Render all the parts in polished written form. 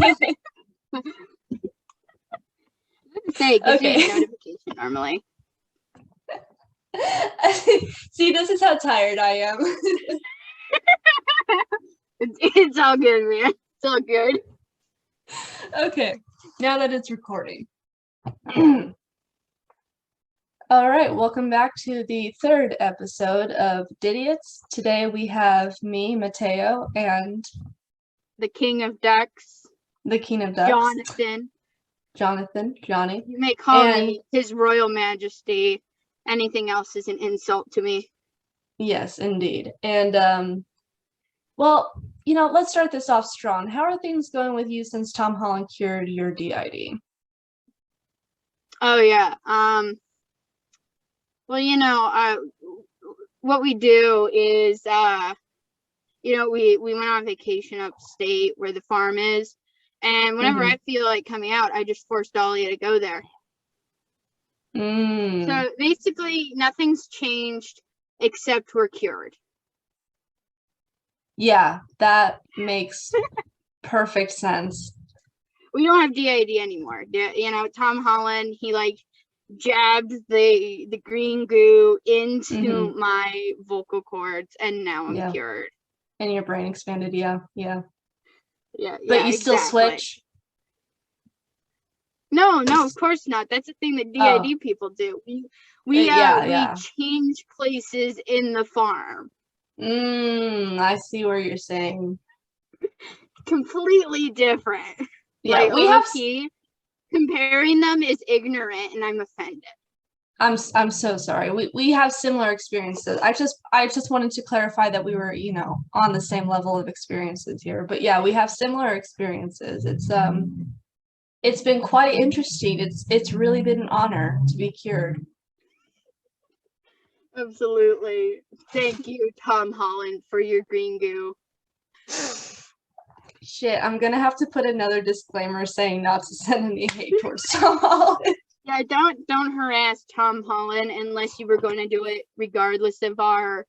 Say it gives me Okay. a notification normally. See, this is how tired I am. It's all good, man. It's all good. Okay, now that it's recording. All right, welcome back to the third episode of DIDiots. Today we have me, Matteo, and The King of Ducks, the King of Ducks, Johnny. You may call me His Royal Majesty. Anything else is an insult to me. Yes, indeed. And well, let's start this off strong. How are things going with you since Tom Holland cured your DID? Oh yeah. Well, what we do is, we went on vacation upstate where the farm is, and whenever I feel like coming out, I just force Dahlia to go there. So basically, nothing's changed except we're cured. Yeah, that makes perfect sense. We don't have DID anymore. Tom Holland, he jabbed the green goo into my vocal cords, and now I'm cured. And your brain expanded, yeah. But you still switch? No, of course not. That's the thing that DID people do. We change places in the farm. I see where you're saying. Completely different. Yeah, comparing them is ignorant, and I'm offended. I'm so sorry. We have similar experiences. I just wanted to clarify that we were, on the same level of experiences here. But yeah, we have similar experiences. It's been quite interesting. It's really been an honor to be cured. Absolutely. Thank you, Tom Holland, for your green goo. Shit, I'm gonna have to put another disclaimer saying not to send any hate towards Tom Holland. Yeah, don't harass Tom Holland unless you were going to do it regardless of our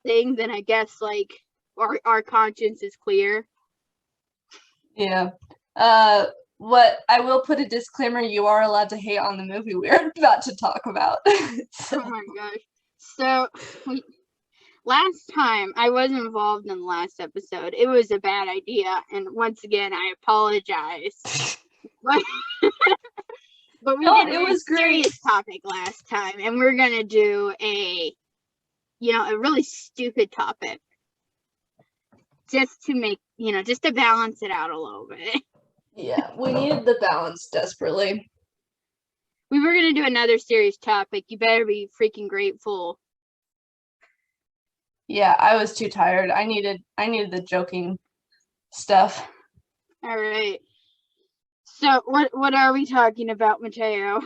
thing. Then I guess our conscience is clear. Yeah. What I will put a disclaimer: you are allowed to hate on the movie we're about to talk about. Oh my gosh! So last time I was involved in the last episode. It was a bad idea, and once again I apologize. But we did a serious topic last time, and we're gonna do a really stupid topic, just to make just to balance it out a little bit. Yeah, we needed the balance desperately. We were gonna do another serious topic. You better be freaking grateful. Yeah, I was too tired. I needed the joking stuff. All right. So what are we talking about, Matteo?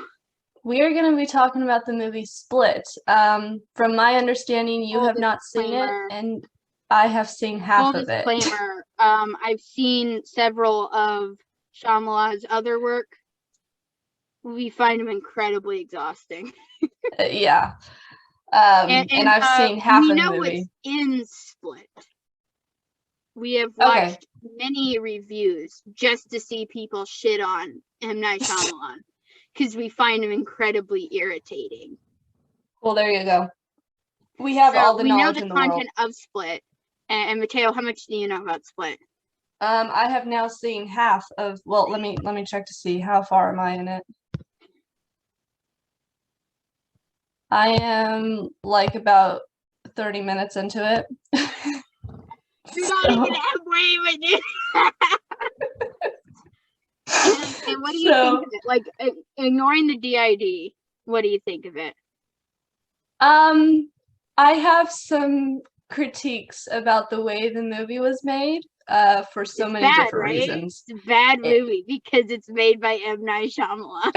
We are going to be talking about the movie Split. From my understanding, you have not seen it, and I have seen half of it. Disclaimer. I've seen several of Shyamalan's other work. We find them incredibly exhausting. Yeah. And I've seen half of the movie. We know what's in Split. We have watched many reviews just to see people shit on M. Night Shyamalan because we find him incredibly irritating. Well, there you go. We have all the knowledge in the world. We know the content of Split. And Matteo, how much do you know about Split? I have now seen half of. Well, let me check to see how far am I in it. I am about 30 minutes into it. You're not even halfway with it. And what do you think of it? Ignoring the DID, what do you think of it? I have some critiques about the way the movie was made. For so many different reasons. It's a bad movie because it's made by M. Night Shyamalan.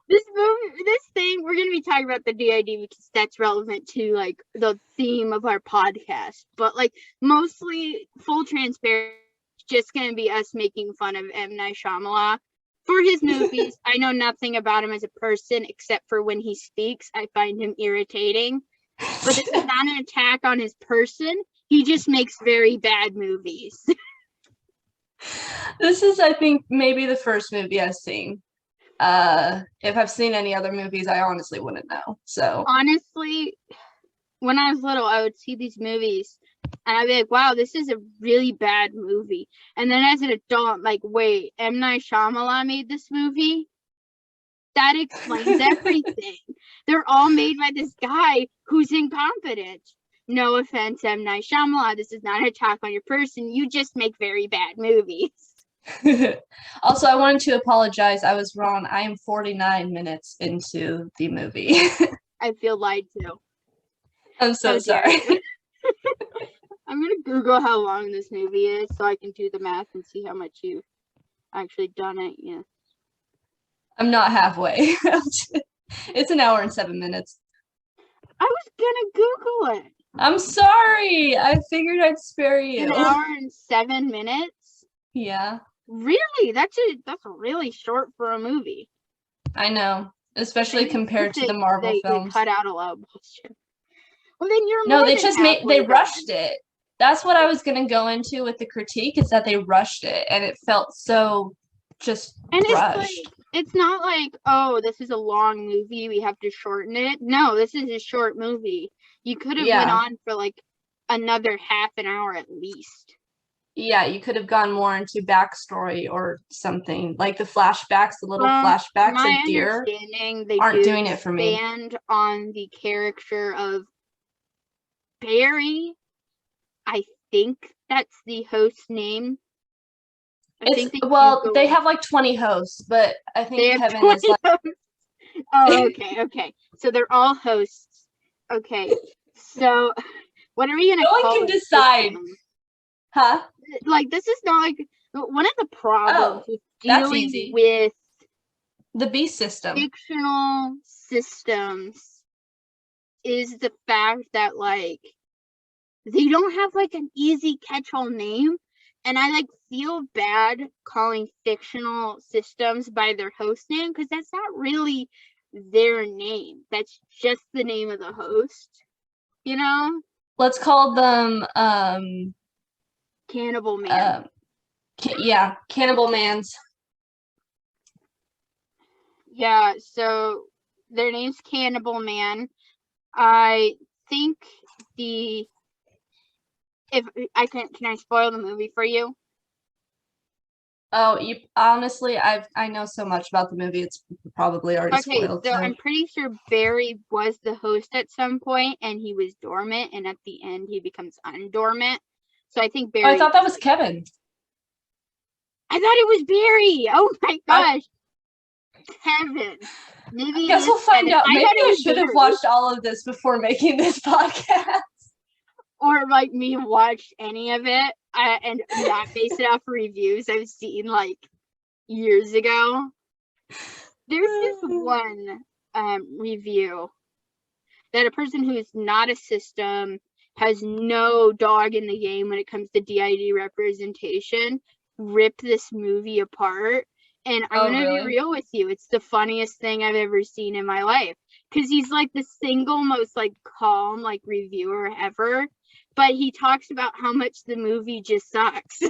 This thing, we're going to be talking about the DID because that's relevant to the theme of our podcast. But mostly, full transparency, it's just going to be us making fun of M. Night Shyamalan for his movies. I know nothing about him as a person except for when he speaks. I find him irritating. But this is not an attack on his person. He just makes very bad movies. This is, I think, maybe the first movie I've seen. If I've seen any other movies, I honestly wouldn't know. So honestly, when I was little, I would see these movies and I'd be like, wow, this is a really bad movie. And then as an adult, I'm like, wait, M. Night Shyamalan made this movie? That explains everything. They're all made by this guy who's incompetent. No offense, M. Night Shyamalan. This is not an attack on your person. You just make very bad movies. Also, I wanted to apologize. I was wrong. I am 49 minutes into the movie. I feel lied to. I'm so sorry. I'm going to Google how long this movie is so I can do the math and see how much you've actually done it. Yeah. I'm not halfway. It's an hour and 7 minutes. I was going to Google it. I'm sorry. I figured I'd spare you. An hour and 7 minutes? Yeah. Really? That's really short for a movie. I know, especially compared to the Marvel films. They cut out a lot of bullshit. Well, then you're no. They just rushed it. That's what I was gonna go into with the critique. Is that they rushed it and it felt so just rushed. It's not like, oh, this is a long movie, we have to shorten it. No, this is a short movie. You could have went on for like another half an hour at least. Yeah, you could have gone more into backstory or something, like the flashbacks, the little flashbacks of Deer aren't doing it for me. Expand on the character of Barry. I think that's the host name. They have like 20 hosts, but I think Kevin is like hosts. Oh, okay. So they're all hosts. Okay. So what are we gonna call it? No one can decide. Huh? Like, this is not like one of the problems with dealing with the beast system. Fictional systems is the fact that like they don't have like an easy catch-all name, and I like feel bad calling fictional systems by their host name because that's not really their name. That's just the name of the host, you know? Let's call them Cannibal Man. Cannibal Mans. Yeah, so their name's Cannibal Man. I think can I spoil the movie for you? Oh, honestly, I know so much about the movie. It's probably already spoiled. So I'm pretty sure Barry was the host at some point, and he was dormant, and at the end he becomes undormant. So I think Barry. I thought that was Kevin. I thought it was Barry. Oh my gosh, Kevin. Maybe. I guess we'll find out. Maybe I should have watched all of this before making this podcast. Or like me watch any of it and not base it off reviews I've seen like years ago. There's this one review that a person who's not a system, has no dog in the game when it comes to DID representation, ripped this movie apart. And I'm going to be real with you. It's the funniest thing I've ever seen in my life. Because he's like the single most like calm like reviewer ever. But he talks about how much the movie just sucks. So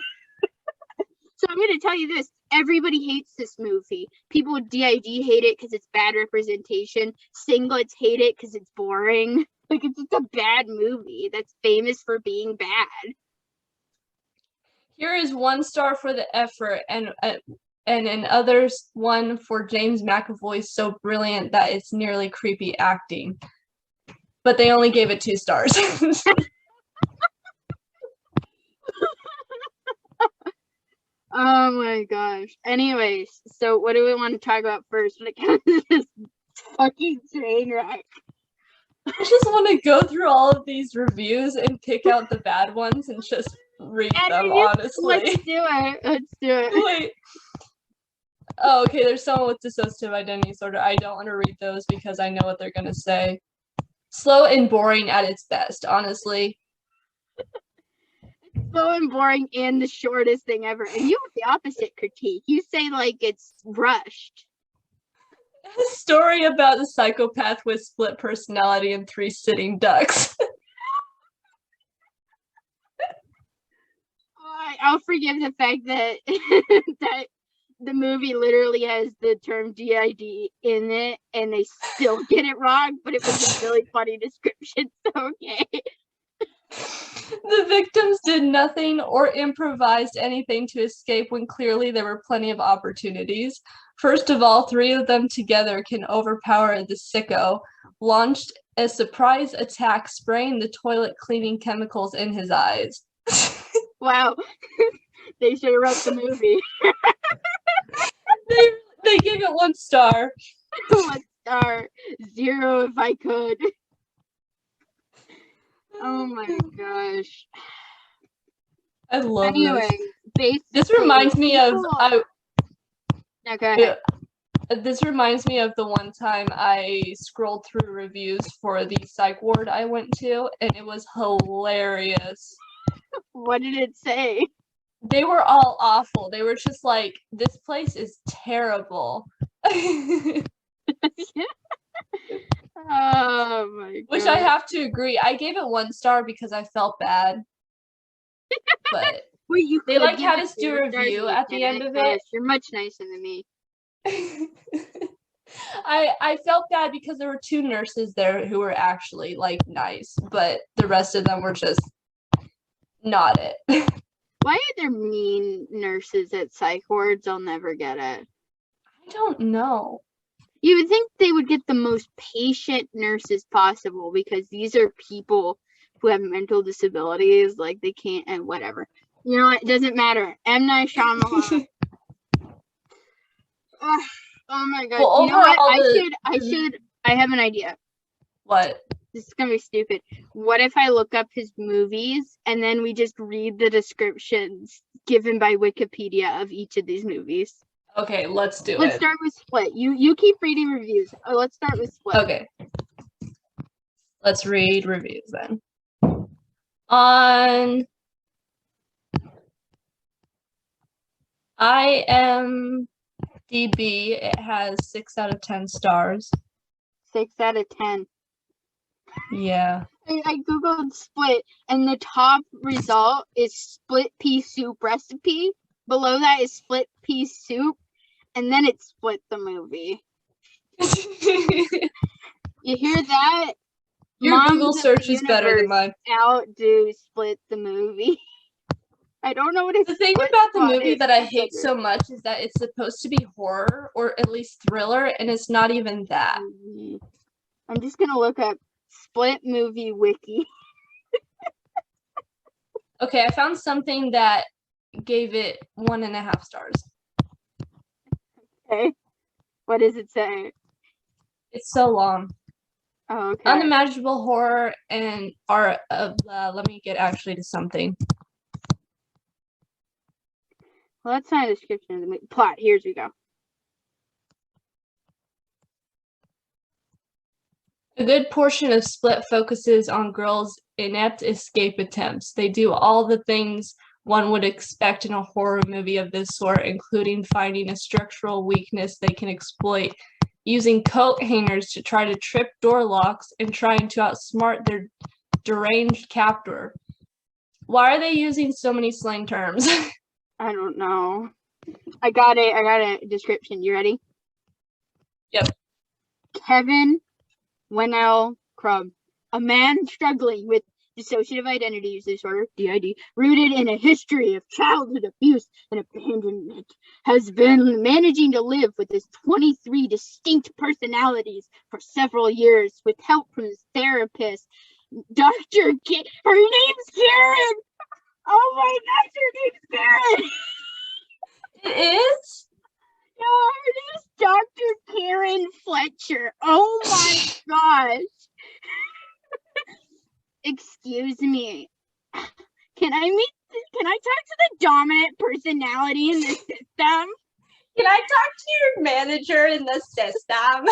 I'm going to tell you this. Everybody hates this movie. People with DID hate it because it's bad representation. Singlets hate it because it's boring. Like, it's just a bad movie that's famous for being bad. Here is 1 star for the effort, and in others, 1 for James McAvoy's so brilliant that it's nearly creepy acting. But they only gave it 2 stars. Oh my gosh. Anyways, so what do we want to talk about first when it comes to this fucking train wreck? I just want to go through all of these reviews and pick out the bad ones and just read them, honestly. Let's do it. Wait. Oh, okay, there's someone with dissociative identity disorder. I don't want to read those because I know what they're going to say. Slow and boring at its best, honestly. Slow and boring and the shortest thing ever. And you have the opposite critique. You say like it's rushed. A story about a psychopath with split personality and 3 sitting ducks. I'll forgive the fact that that the movie literally has the term DID in it, and they still get it wrong. But it was a really funny description. So okay. The victims did nothing or improvised anything to escape when clearly there were plenty of opportunities. First of all, 3 of them together can overpower the sicko, launched a surprise attack, spraying the toilet cleaning chemicals in his eyes. Wow. They should have wrote the movie. They gave it 1 star. 1 star, 0 if I could. Oh my gosh. I love anyway, this. This reminds me of okay. This reminds me of the one time I scrolled through reviews for the psych ward I went to, and it was hilarious. What did it say? They were all awful. They were just like, this place is terrible. Oh my god. Which I have to agree. I gave it 1 star because I felt bad. But well, they like had us do a review at the end of it. You're much nicer than me. I felt bad because there were 2 nurses there who were actually like nice, but the rest of them were just not it. Why are there mean nurses at psych wards? I'll never get it. I don't know. You would think they would get the most patient nurses possible, because these are people who have mental disabilities, like they can't, and whatever. You know what? It doesn't matter. M. Night Shyamalan. Oh my god. Well, you know what? I have an idea. What? This is gonna be stupid. What if I look up his movies and then we just read the descriptions given by Wikipedia of each of these movies? Okay, let's do it. Let's start with Split. You keep reading reviews. Let's start with Split. Okay. Let's read reviews then. On IMDb, it has 6 out of 10 stars. 6 out of 10. Yeah. I googled Split, and the top result is split pea soup recipe. Below that is split pea soup, and then it's Split the movie. You hear that? Your Google search is better than mine. Outdo Split the movie. I don't know what it's. The thing about the movie that I hate so much is that it's supposed to be horror, or at least thriller, and it's not even that. I'm just gonna look up Split movie wiki. Okay, I found something that gave it 1.5 stars. Okay. What does it say? It's so long. Oh, okay. Unimaginable horror and art of let me get actually to something. Well, that's not a description of the movie. Plot. Here's we go. A good portion of Split focuses on girls' inept escape attempts. They do all the things one would expect in a horror movie of this sort, including finding a structural weakness they can exploit, using coat hangers to try to trip door locks, and trying to outsmart their deranged captor. Why are they using so many slang terms? I don't know. I got a description. You ready? Yep. Kevin Wennell Crumb, a man struggling with dissociative identity disorder, DID, rooted in a history of childhood abuse and abandonment, has been managing to live with his 23 distinct personalities for several years with help from his therapist, Dr. Her name's Karen! Oh my gosh, her name's Karen! It is? Yeah, her name's Dr. Karen Fletcher. Oh my gosh. Excuse me. Can I talk to the dominant personality in the system? Can I talk to your manager in the system?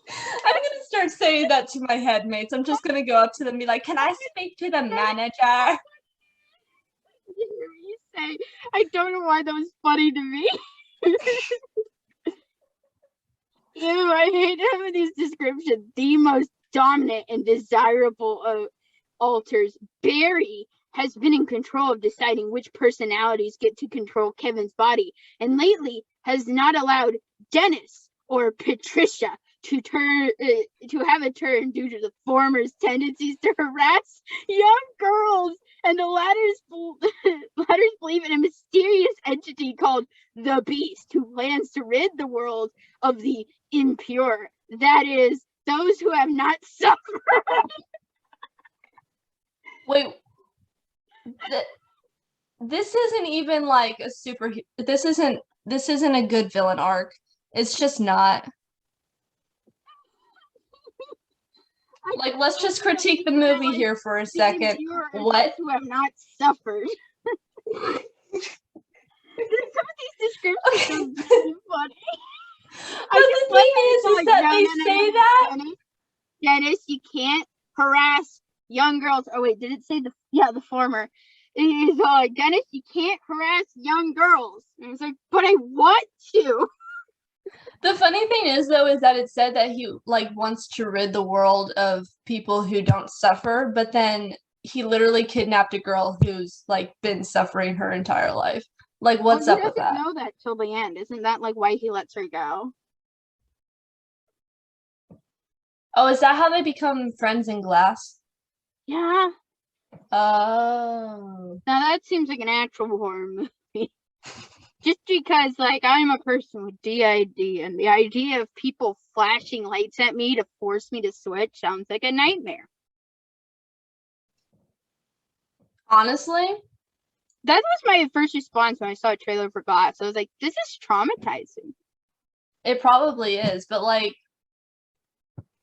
I'm gonna start saying that to my headmates. I'm just gonna go up to them and be like, "Can I speak to the manager?" You say, I don't know why that was funny to me. Ew, I hate having these descriptions. The most dominant and desirable of alters Barry has been in control of deciding which personalities get to control Kevin's body, and lately has not allowed Dennis or Patricia to have a turn due to the former's tendencies to harass young girls, and the latters believe in a mysterious entity called the Beast, who plans to rid the world of the impure, that is, those who have not suffered. Wait, this isn't even like a super. This isn't a good villain arc. It's just not. Like, let's just critique the movie here for a second. What? Who have not suffered. Some of these descriptions are really funny. But the thing is that they say that. Dennis, you can't harass young girls. Oh wait, did it say the former? It is Dennis, you can't harass young girls. And it's like, but I want to. The funny thing is, though, is that it said that he like wants to rid the world of people who don't suffer, but then he literally kidnapped a girl who's like been suffering her entire life. Like, what's up with that? He doesn't know that till the end. Isn't that like why he lets her go? Oh, is that how they become friends in Glass? Yeah. Oh. Now that seems like an actual horror movie. Just because, like, I'm a person with DID, and the idea of people flashing lights at me to force me to switch sounds like a nightmare. Honestly? That was my first response when I saw a trailer for Glass. I was like, this is traumatizing. It probably is, but, like,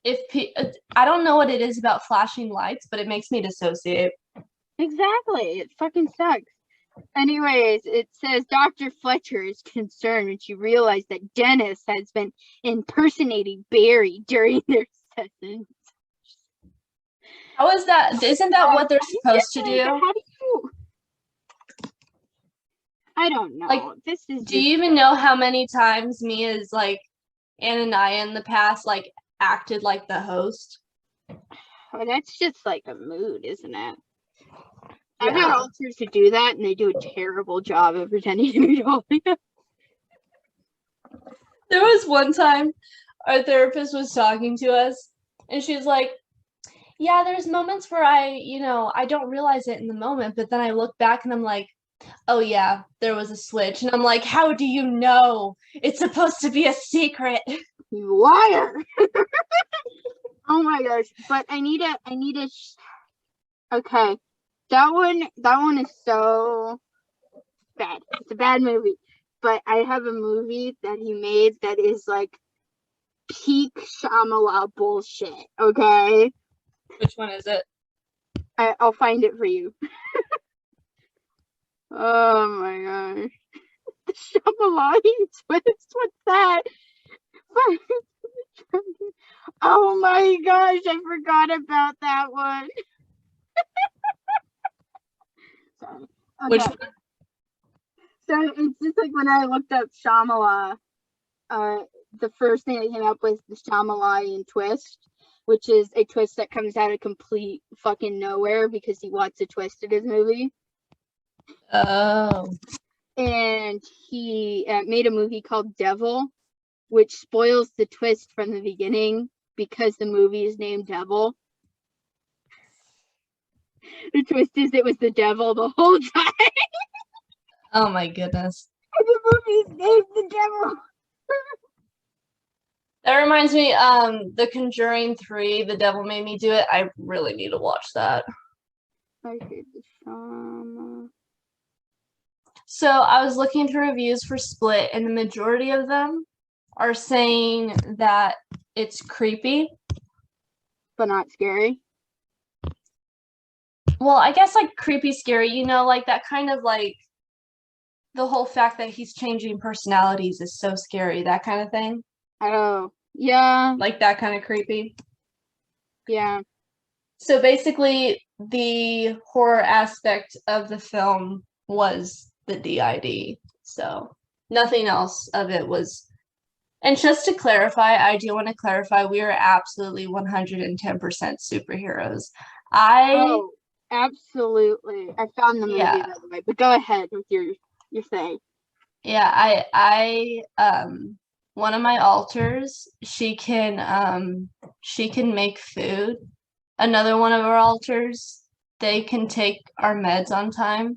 I don't know what it is about flashing lights, but it makes me dissociate. Exactly. It fucking sucks. Anyways, it says Dr. Fletcher is concerned when she realized that Dennis has been impersonating Barry during their sessions. How is that? Isn't that what they're supposed to do? How do you? I don't know. Like, do you even know how many times me as like Anania in the past like acted like the host? Well, that's just like a mood, isn't it? Yeah. I've had alters who do that, and they do a terrible job of pretending to be Dahlia. There was one time our therapist was talking to us, and she was like, yeah, there's moments where I don't realize it in the moment, but then I look back and I'm like, oh yeah, there was a switch. And I'm like, how do you know? It's supposed to be a secret. You liar. Oh my gosh. But I need a okay. That one is so bad. It's a bad movie. But I have a movie that he made that is like peak Shyamalan bullshit. Okay. Which one is it? I'll find it for you. Oh my gosh. The Shyamalan twist. What's that? Oh my gosh, I forgot about that one. Sorry. Okay. Which one? So it's just like when I looked up Shyamalan, the first thing that came up was the Shyamalan twist, which is a twist that comes out of complete fucking nowhere because he wants a twist in his movie. Oh. And he made a movie called Devil, which spoils the twist from the beginning because the movie is named Devil. The twist is it was the devil the whole time. Oh my goodness. And the movie's named The Devil. That reminds me, The Conjuring 3, The Devil Made Me Do It. I really need to watch that. Okay, So I was looking through reviews for Split, and the majority of them are saying that it's creepy. But not scary. Well, I guess like creepy, scary, like that kind of like the whole fact that he's changing personalities is so scary, that kind of thing. Oh, yeah. Like that kind of creepy. Yeah. So basically, the horror aspect of the film was the DID. So nothing else of it was. And just to clarify, I do want to clarify, we are absolutely 110% superheroes. I Oh, absolutely. I found the movie, yeah. by the way, but go ahead with your thing. Yeah, one of my alters, she can make food. Another one of our alters, they can take our meds on time.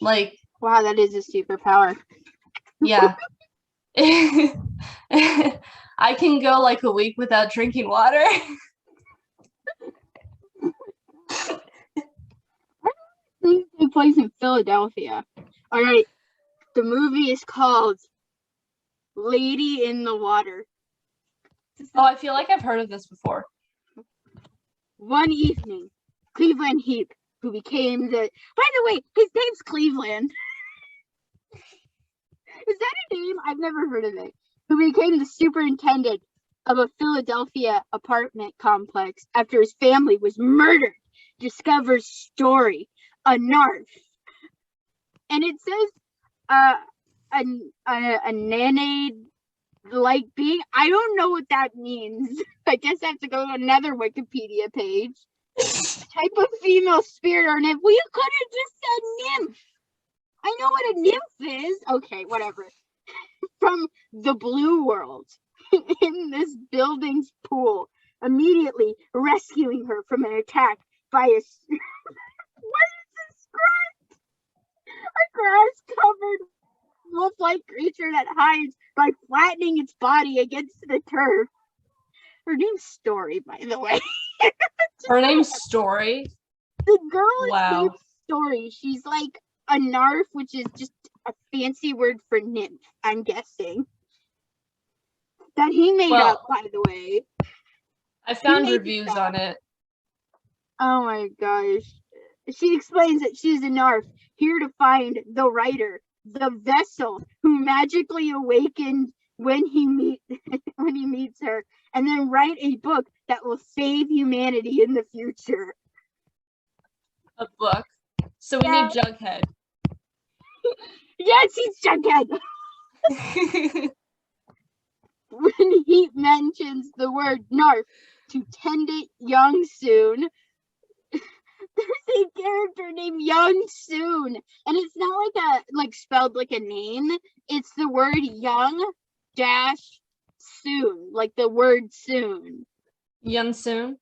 Like, Wow, that is a superpower. yeah. I can go like a week without drinking water. Things take place in Philadelphia. All right, the movie is called Lady in the Water. Oh, I feel like I've heard of this before. One evening, Cleveland Heap, who became the. By the way, his name's Cleveland. Is that a name? I've never heard of it. Who became the superintendent of a Philadelphia apartment complex after his family was murdered, discovers story, a narf. And it says a nanade like being. I don't know what that means. I guess I have to go to another Wikipedia page. Type of female spirit or nymph. Well, you could have just said nymph. I know what a nymph is. Okay, whatever. From the blue world in this building's pool, immediately rescuing her from an attack by a what is this a grass-covered wolf-like creature that hides by flattening its body against the turf. Her name's Story, by the way. Her name's Story. The girl is Wow. named Story. She's like a narf, which is just a fancy word for nymph, I'm guessing. That he made up, by the way. I found reviews on it. Oh my gosh. She explains that she's a narf, here to find the writer, the vessel who magically awakened when he meets her, and then write a book that will save humanity in the future. A book. So we need Jughead. Yes, he's Jughead. When he mentions the word narf to tend it young soon, there's a character named Young Soon, and it's not like spelled like a name. It's the word young dash soon, like the word soon. Young Soon?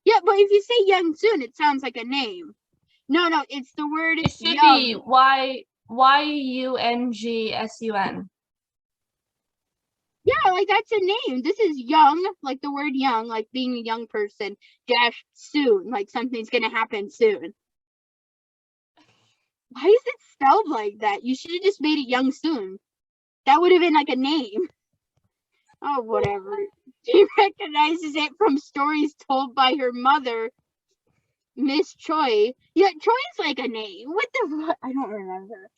Yeah, but if you say Young Soon, it sounds like a name. No, it's the word. It should young. be Yungsun. Yeah, like that's a name. This is young, like the word young, like being a young person, dash soon, like something's gonna happen soon. Why is it spelled like that? You should have just made it Young Soon. That would have been like a name. Oh, whatever. She recognizes it from stories told by her mother, Miss Choi. Yeah, Choi's like a name. What the fuck? I don't remember.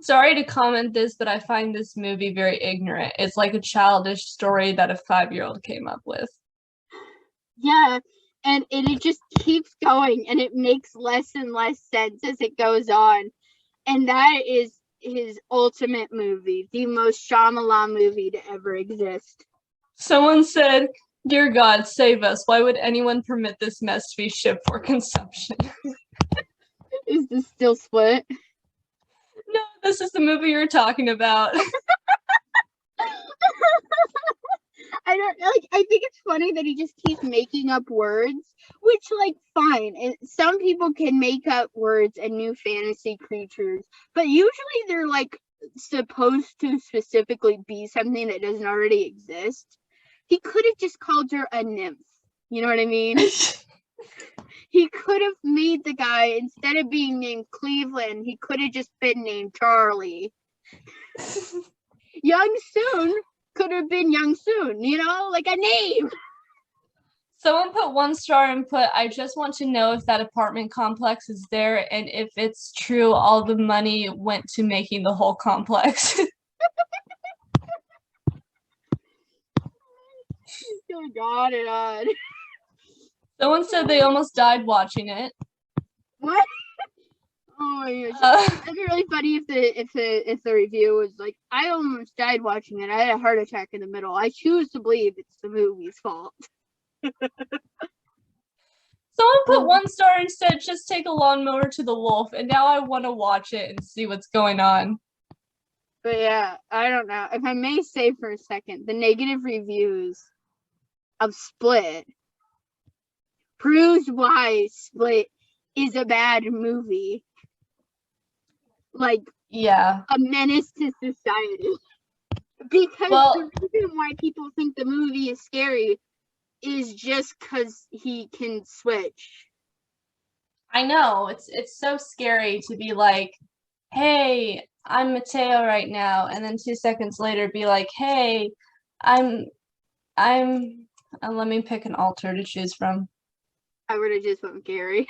Sorry to comment this, but I find this movie very ignorant. It's like a childish story that a 5-year-old came up with. Yeah, and it just keeps going, and it makes less and less sense as it goes on. And that is his ultimate movie, the most Shyamalan movie to ever exist. Someone said, "Dear God, save us. Why would anyone permit this mess to be shipped for consumption?" Is this still Split? No, this is the movie you're talking about. I think it's funny that he just keeps making up words, which, like, fine. And some people can make up words and new fantasy creatures, but usually they're like supposed to specifically be something that doesn't already exist. He could have just called her a nymph. You know what I mean? He could have made the guy, instead of being named Cleveland, he could have just been named Charlie. Young Soon could have been Young Soon, you know, like a name. Someone put 1 star and put, "I just want to know if that apartment complex is there, and if it's true, all the money went to making the whole complex." Oh, God and on. Someone said they almost died watching it. What? Oh my gosh. It'd be really funny if the review was like, "I almost died watching it. I had a heart attack in the middle. I choose to believe it's the movie's fault." Someone put 1 star instead, just take a lawnmower to the wolf, and now I want to watch it and see what's going on. But yeah, I don't know. If I may say for a second, the negative reviews of Split proves why Split is a bad movie. Like, yeah, a menace to society. Because the reason why people think the movie is scary is just because he can switch. I know, it's so scary to be like, hey, I'm Matteo right now, and then 2 seconds later be like, hey, I'm let me pick an alter to choose from. I would have just went Gary.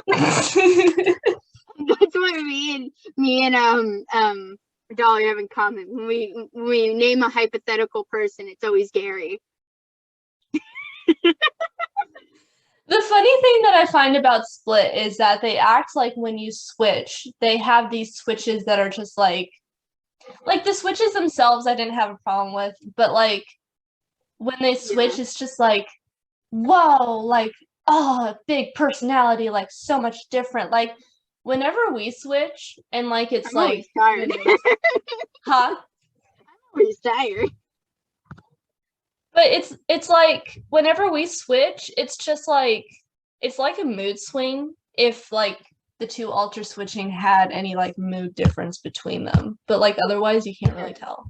That's what me and Dolly have in common. When we name a hypothetical person, it's always Gary. The funny thing that I find about Split is that they act like when you switch, they have these switches that are just like the switches themselves I didn't have a problem with, but like when they switch, it's just like, whoa, like, oh, big personality, like so much different. Like whenever we switch and like it's I'm like tired. huh? I'm always tired. But it's like whenever we switch, it's just like it's like a mood swing if like the 2 alter switching had any like mood difference between them. But like otherwise you can't really tell.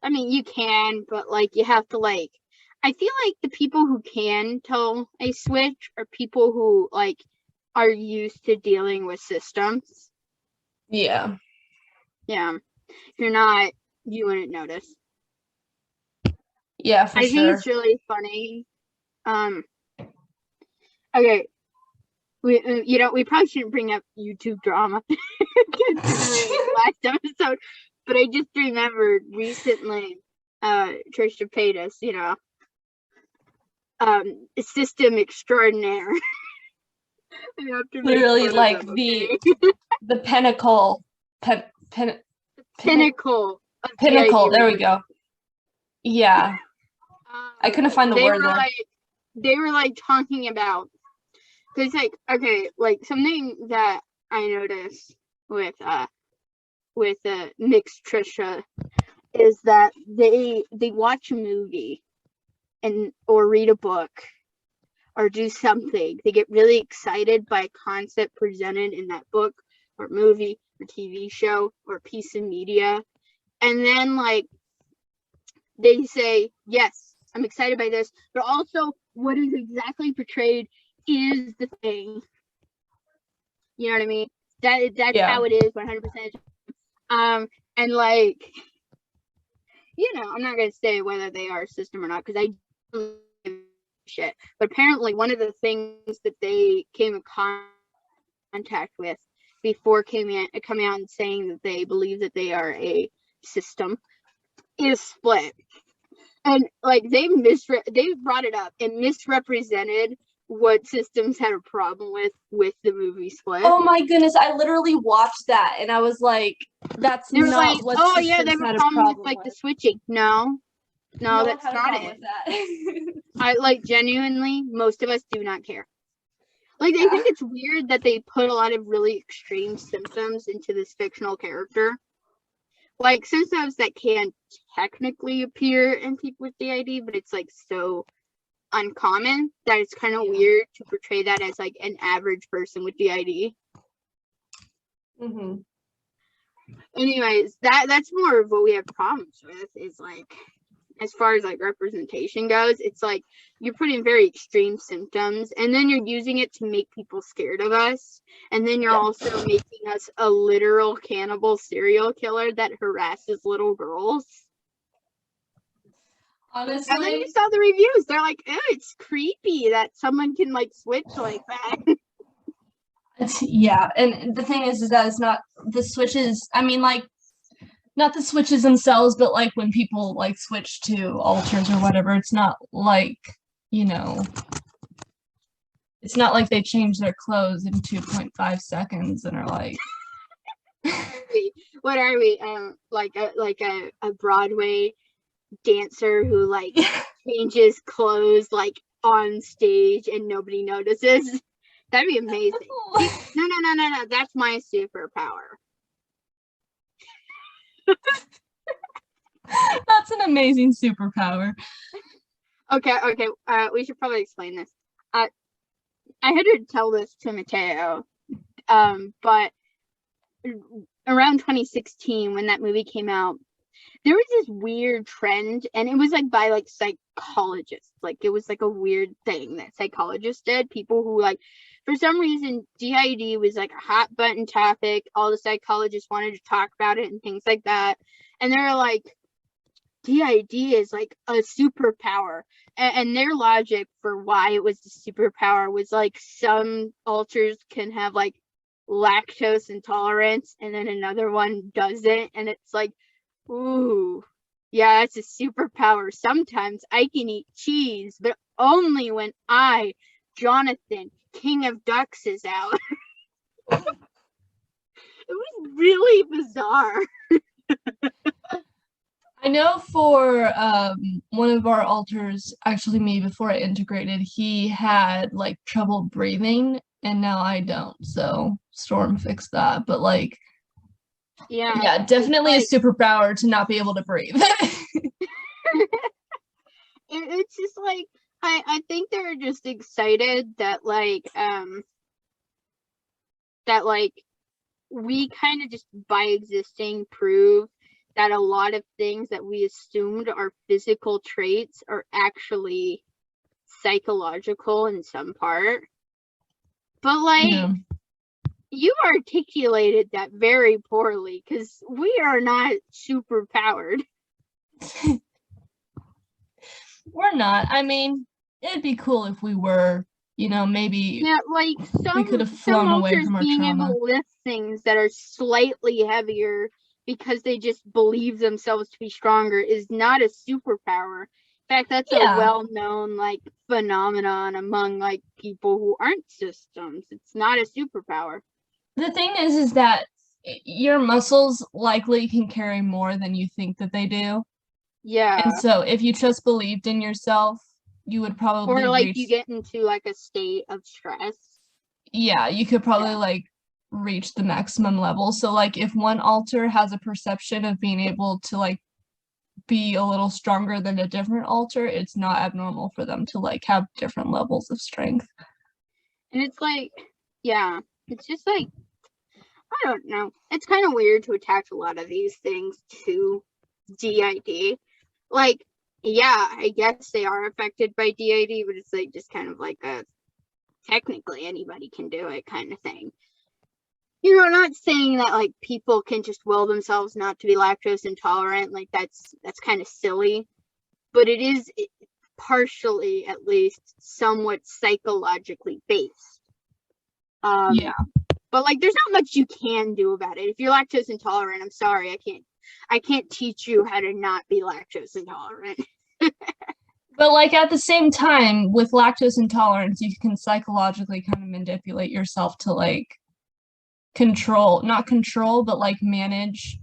I mean, you can, but like you have to like I feel like the people who can tell a switch are people who like are used to dealing with systems. Yeah. Yeah. If you're not, you wouldn't notice. Yeah, for sure. I think it's really funny. Okay. We probably shouldn't bring up YouTube drama last episode, but I just remembered recently, Trisha Paytas, system extraordinaire. Literally like the pinnacle. Pinnacle. Pinnacle. There we go. Yeah. I couldn't find the word there. They were like talking about, because like, okay, like something that I noticed with mixed Trisha is that they watch a movie or read a book or do something. They get really excited by a concept presented in that book or movie or TV show or piece of media, and then like they say, yes, I'm excited by this, but also what is exactly portrayed is the thing. You know what I mean? That's how it is 100%. And like, I'm not gonna say whether they are a system or not, because I don't give a shit. But apparently one of the things that they came in contact with before coming out and saying that they believe that they are a system is Split. And like they brought it up and misrepresented what systems had a problem with the movie Split. Oh my goodness, I literally watched that and I was like, that's not like, what oh yeah, they have a problem with like the switching. No, that's not it. I like genuinely, most of us do not care. Like I think it's weird that they put a lot of really extreme symptoms into this fictional character. Like symptoms that can technically appear in people with DID, but it's like so uncommon that it's kind of weird to portray that as like an average person with DID. Mm-hmm. Anyways, that's more of what we have problems with, is like, as far as like representation goes, it's like you're putting very extreme symptoms and then you're using it to make people scared of us, and then you're also making us a literal cannibal serial killer that harasses little girls. Honestly, and then you saw the reviews, they're like, oh, it's creepy that someone can like switch like that. Yeah, and the thing is that it's not the switches, I mean, like, not the switches themselves, but like when people like switch to alters or whatever, it's not like, it's not like they change their clothes in 2.5 seconds and are like, what are we, like a Broadway dancer who like changes clothes like on stage and nobody notices. That'd be amazing. No. That's my superpower. That's an amazing superpower. Okay. We should probably explain this. I had to tell this to Matteo, but around 2016 when that movie came out, there was this weird trend, and it was like by like psychologists. Like it was like a weird thing that psychologists did. People who like, for some reason, DID was like a hot button topic. All the psychologists wanted to talk about it and things like that. And they were like, DID is like a superpower. And their logic for why it was a superpower was like some alters can have like lactose intolerance and then another one doesn't. And it's like, ooh, yeah, it's a superpower. Sometimes I can eat cheese, but only when I, Jonathan, King of Ducks, is out. It was really bizarre. I know for one of our alters, actually me, before I integrated, he had like trouble breathing, and now I don't. So Storm fixed that. But like, yeah, definitely like, a superpower to not be able to breathe. It's just like I think they're just excited that we kind of just by existing prove that a lot of things that we assumed are physical traits are actually psychological in some part. But like, yeah. You articulated that very poorly, because we are not super powered. We're not. I mean, it'd be cool if we were, you know, maybe. Yeah, like we could have flown away from our being trauma. Able to lift things that are slightly heavier because they just believe themselves to be stronger is not a superpower. In fact, that's a well-known like phenomenon among like people who aren't systems. It's not a superpower. The thing is that your muscles likely can carry more than you think that they do. Yeah. And so if you just believed in yourself, you would probably or like you get into like a state of stress. Yeah, you could probably like reach the maximum level. So like if one alter has a perception of being able to like be a little stronger than a different alter, it's not abnormal for them to like have different levels of strength. And it's like, yeah, it's just like, I don't know. It's kind of weird to attach a lot of these things to DID. Like, yeah, I guess they are affected by DID, but it's like just kind of like a technically anybody can do it kind of thing. You know, not saying that like people can just will themselves not to be lactose intolerant. Like that's kind of silly, but it is partially, at least, somewhat psychologically based. Yeah. But like, there's not much you can do about it. If you're lactose intolerant, I'm sorry, I can't teach you how to not be lactose intolerant. But like at the same time, with lactose intolerance, you can psychologically kind of manipulate yourself to like not control, but like manage.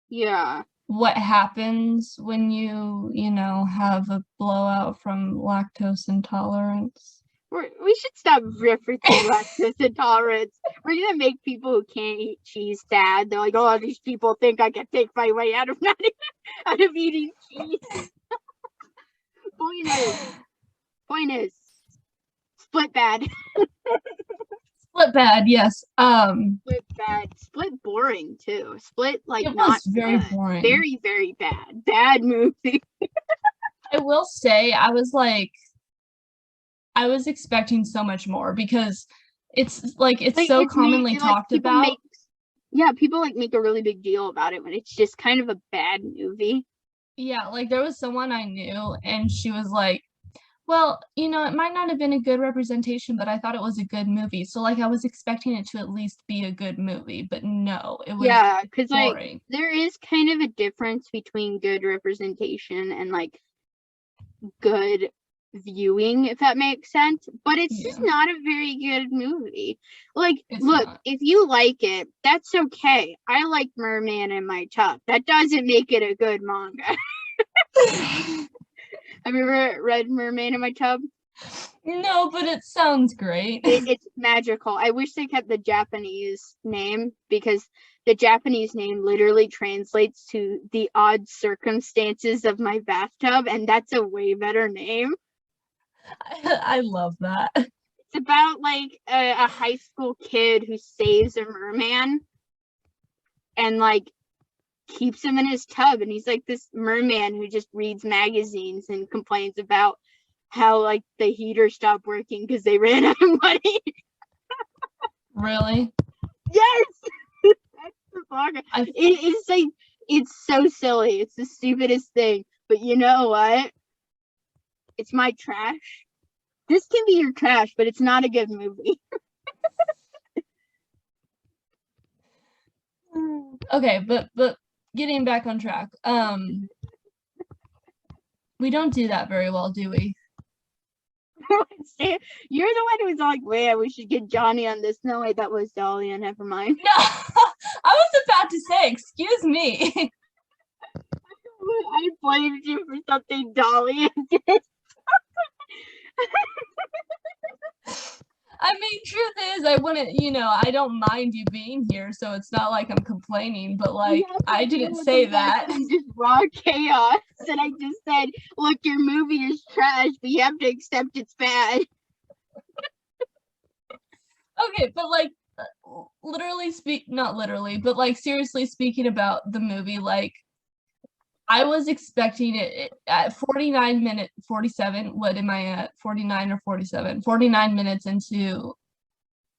Yeah. What happens when you know, have a blowout from lactose intolerance? We should stop referencing lactose intolerance. We're gonna make people who can't eat cheese sad. They're like, oh, these people think I can take my way out of eating cheese. Point is, split bad. Split bad, yes. Split bad. Split boring too. Split like it not was very good. Boring. Very, very bad. Bad movie. I will say I was expecting so much more because it's so commonly talked about. People like make a really big deal about it when it's just kind of a bad movie. Yeah, like there was someone I knew and she was like, well, you know, it might not have been a good representation, but I thought it was a good movie. So like I was expecting it to at least be a good movie, but no, it was because like there is kind of a difference between good representation and like good viewing, if that makes sense, but it's just not a very good movie. Like, look, if you like it, that's okay. I like Merman in My Tub. That doesn't make it a good manga. Have you ever read Mermaid in My Tub? No, but it sounds great. It's magical. I wish they kept the Japanese name, because the Japanese name literally translates to the odd circumstances of my bathtub, and that's a way better name. I love that. It's about like a high school kid who saves a merman and like keeps him in his tub, and he's like this merman who just reads magazines and complains about how like the heater stopped working because they ran out of money. Really? Yes. That's the blog. It's like, it's so silly. It's the stupidest thing. But you know what? It's my trash. This can be your trash, but it's not a good movie. Okay, but getting back on track. We don't do that very well, do we? You're the one who was like, "Wait, we should get Johnny on this." No, wait, that was Dahlia. Never mind. No, I was about to say, excuse me. I blamed you for something Dahlia did. I mean, truth is, I wouldn't, I don't mind you being here, so it's not like I'm complaining, but like, I didn't say that. Just raw chaos. And I just said, look, your movie is trash, but you have to accept it's bad. Okay, but like, not literally, but like, seriously speaking about the movie, like, I was expecting it at 47, what am I at, 49 or 47? 49 minutes into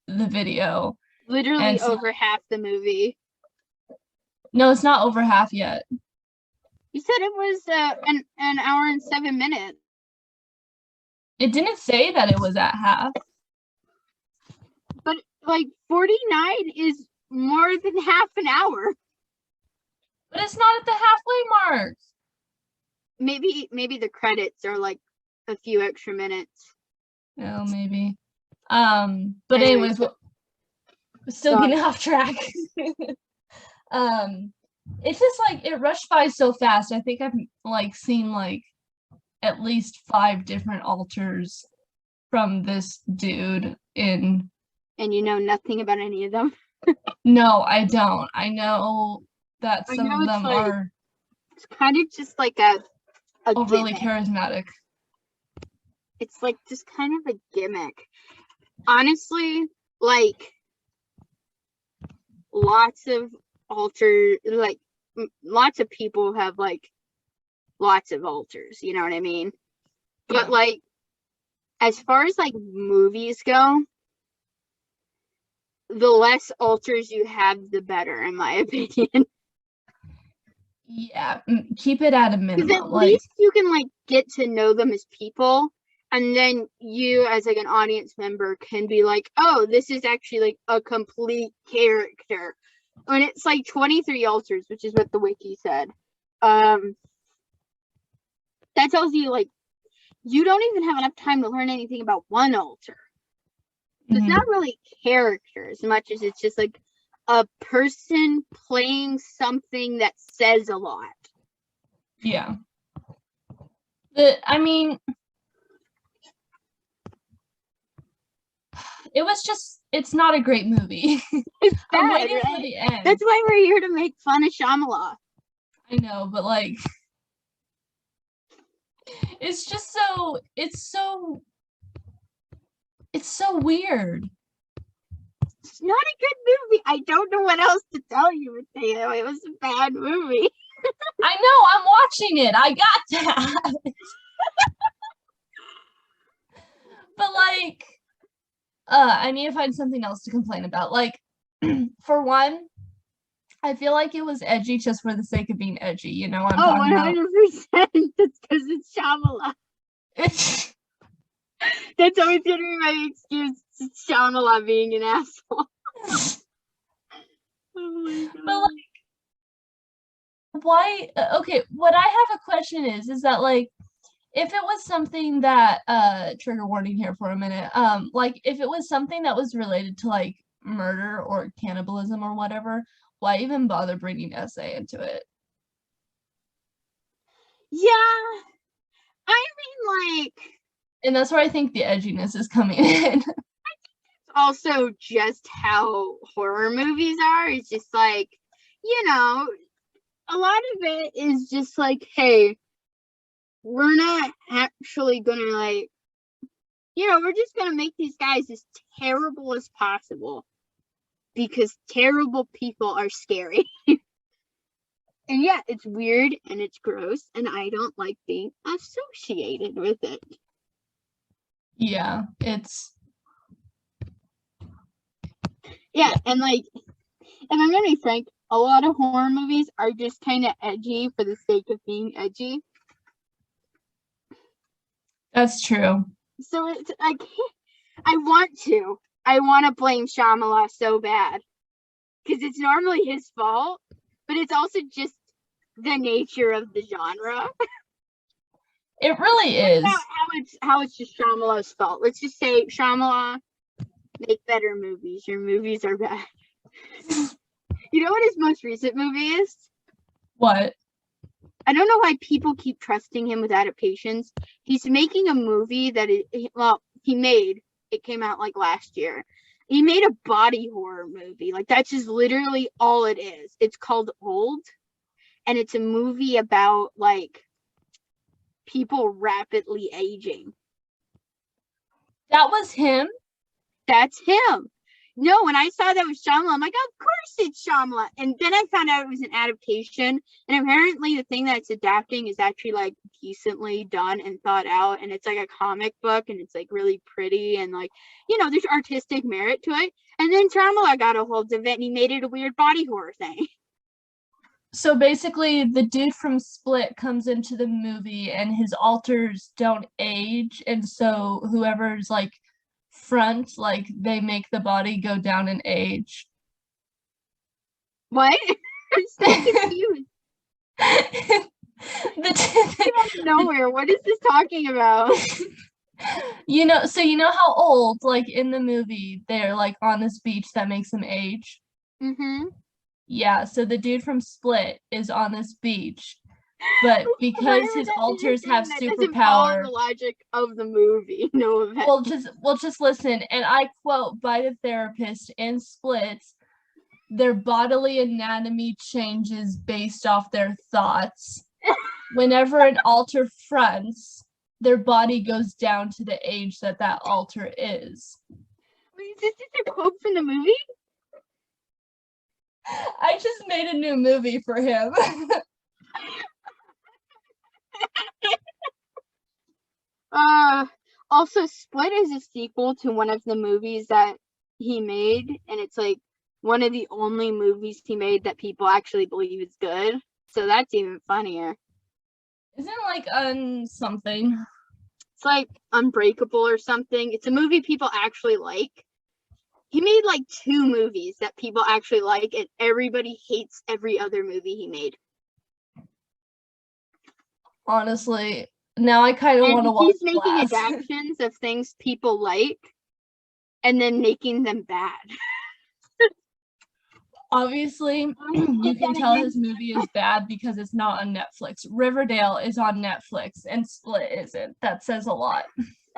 the video. Literally over half the movie. No, it's not over half yet. You said it was an hour and 7 minutes. It didn't say that it was at half. But like 49 is more than half an hour. But it's not at the halfway mark. Maybe the credits are like a few extra minutes. Oh, maybe. But anyways, we're still getting off track. It's just like it rushed by so fast. I think I've like seen like at least 5 different alters from this dude in. And you know nothing about any of them? No, I don't. I know that some of them like, are. It's kind of just like a overly gimmick. Charismatic. It's like just kind of a gimmick. Honestly, like lots of lots of people have like lots of alters, you know what I mean? Yeah. But like as far as like movies go, the less alters you have, the better, in my opinion. Yeah, keep it at a minimum. Because at least you can like get to know them as people, and then you as like an audience member can be like, oh, this is actually like a complete character. When it's like 23 alters, which is what the wiki said, that tells you like you don't even have enough time to learn anything about one alter. Mm-hmm. It's not really character as much as it's just like a person playing something that says a lot. Yeah. I mean, it's not a great movie. It's bad, I'm waiting right? for the end. That's why we're here to make fun of Shyamalan. I know, but like, it's so weird. It's not a good movie. I don't know what else to tell you, Matteo. It was a bad movie. I know, I'm watching it. I got that. But like, I need to find something else to complain about. Like, for one, I feel like it was edgy just for the sake of being edgy. You know what I'm talking about? 100%. That's because it's Shyamalan. That's always going to be my excuse. It's Shyamalan being an asshole. Oh my God. But like, why? Okay, what I have a question is that like, if it was something that trigger warning here for a minute, like if it was something that was related to like murder or cannibalism or whatever, why even bother bringing essay into it? Yeah, I mean, like, And that's where I think the edginess is coming in. Also just how horror movies are. It's just like, you know, a lot of it is just like, hey, we're not actually gonna like, you know, we're just gonna make these guys as terrible as possible because terrible people are scary. And yeah, it's weird and it's gross and I don't like being associated with it. Yeah, it's and like, if I'm gonna be frank, a lot of horror movies are just kind of edgy for the sake of being edgy. that's true. So it's like, I want to blame Shyamalan so bad because it's normally his fault, but it's also just the nature of the genre. It really is. How it's just Shyamalan's fault. Let's just say, Shyamalan, make better movies. Your movies are bad. You know what his most recent movie is? What? I don't know why people keep trusting him with adaptations. He's making a movie that it came out like last year. He made a body horror movie. Like, that's just literally all it is. It's called Old, and it's a movie about like people rapidly aging. That was him? That's him. No, when I saw that was Shyamalan, I'm like, of course it's Shyamalan. And then I found out it was an adaptation. And apparently the thing that it's adapting is actually like decently done and thought out. And it's like a comic book and it's like really pretty and like, you know, there's artistic merit to it. And then Shyamalan got a hold of it and he made it a weird body horror thing. So basically, the dude from Split comes into the movie and his alters don't age. And so whoever's like front, like they make the body go down in age. What? I'm so confused. Out of nowhere. What is this talking about? You know, so you know how old, like in the movie, they're like on this beach that makes them age? Mm-hmm. Yeah, so the dude from Split is on this beach, but because his alters have superpower. The logic of the movie. No offense. Well, just listen, and I quote by the therapist in Split, their bodily anatomy changes based off their thoughts. Whenever an alter fronts, their body goes down to the age that alter is. Wait, is this just a quote from the movie? I just made a new movie for him. Also, Split is a sequel to one of the movies that he made, and it's like one of the only movies he made that people actually believe is good. So that's even funnier. Isn't it like something? It's like Unbreakable or something. It's a movie people actually like. He made like 2 movies that people actually like, and everybody hates every other movie he made. Honestly, now I kind of want to watch. He's making adaptations of things people like, and then making them bad. Obviously, you can tell his movie is bad because it's not on Netflix. Riverdale is on Netflix, and Split isn't. That says a lot.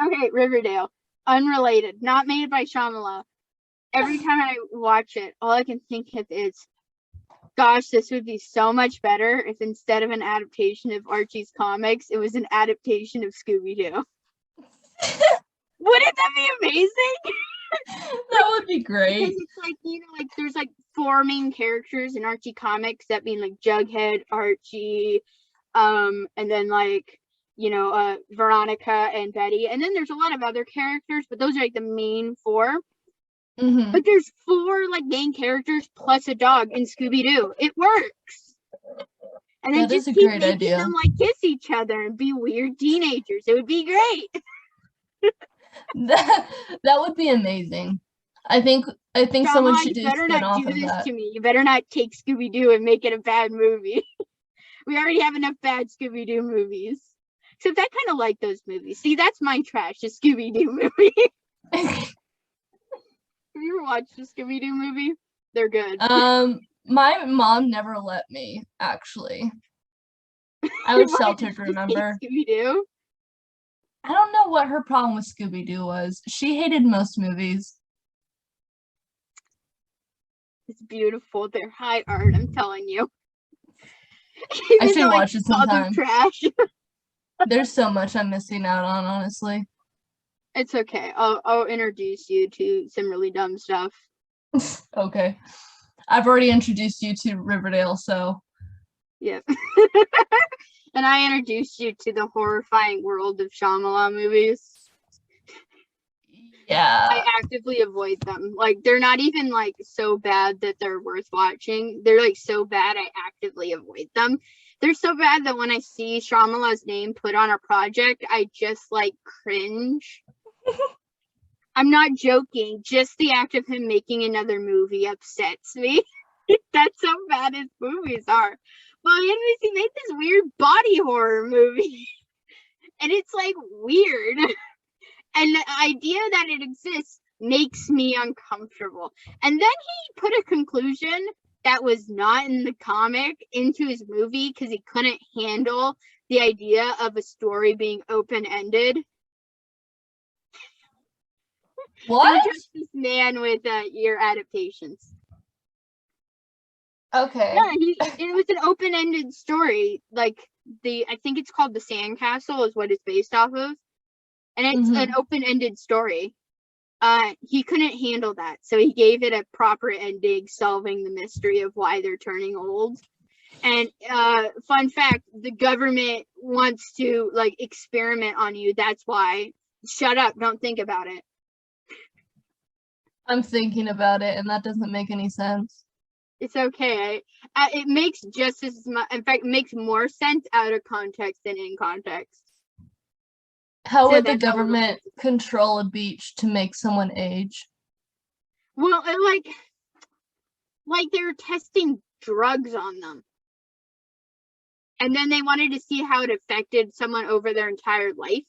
Okay, Riverdale, unrelated, not made by Shyamalan. Every time I watch it, all I can think of is, gosh, this would be so much better if instead of an adaptation of Archie's comics, it was an adaptation of Scooby-Doo. Wouldn't that be amazing? That would be great. Because it's like, you know, like there's like 4 main characters in Archie comics, that being like Jughead, Archie, and then like, you know, Veronica and Betty. And then there's a lot of other characters, but those are like the main 4. Mm-hmm. But there's 4 like main characters plus a dog in Scooby-Doo. It works. And then just keep making them like kiss each other and be weird teenagers. It would be great. that would be amazing. I think someone should do a spin-off of that. To me. You better not take Scooby-Doo and make it a bad movie. We already have enough bad Scooby-Doo movies. Except I kind of like those movies. See, that's my trash, a Scooby-Doo movie. Have you ever watched a Scooby-Doo movie? They're good. My mom never let me, actually. I was sheltered, remember? Scooby-Doo? I don't know what her problem with Scooby-Doo was. She hated most movies. It's beautiful. They're high art, I'm telling you. I should watch it sometime. Trash. There's so much I'm missing out on, honestly. It's okay. I'll introduce you to some really dumb stuff. Okay. I've already introduced you to Riverdale, so. Yep. And I introduced you to the horrifying world of Shyamalan movies. Yeah. I actively avoid them. Like, they're not even, like, so bad that they're worth watching. They're, like, so bad I actively avoid them. They're so bad that when I see Shyamalan's name put on a project, I just, like, cringe. I'm not joking. Just the act of him making another movie upsets me. That's how bad his movies are. Well, anyways, he made this weird body horror movie. And it's, like, weird. And the idea that it exists makes me uncomfortable. And then he put a conclusion that was not in the comic into his movie because he couldn't handle the idea of a story being open-ended. What? So just this man with your adaptations. Okay. Yeah, it was an open-ended story. Like, I think it's called The Sandcastle is what it's based off of. And it's an open-ended story. He couldn't handle that, so he gave it a proper ending, solving the mystery of why they're turning old. And fun fact, the government wants to, like, experiment on you. That's why. Shut up. Don't think about it. I'm thinking about it, and that doesn't make any sense. It's okay. It makes just as much, in fact, it makes more sense out of context than in context. How would the government control a beach to make someone age? Well, like they're testing drugs on them. And then they wanted to see how it affected someone over their entire life.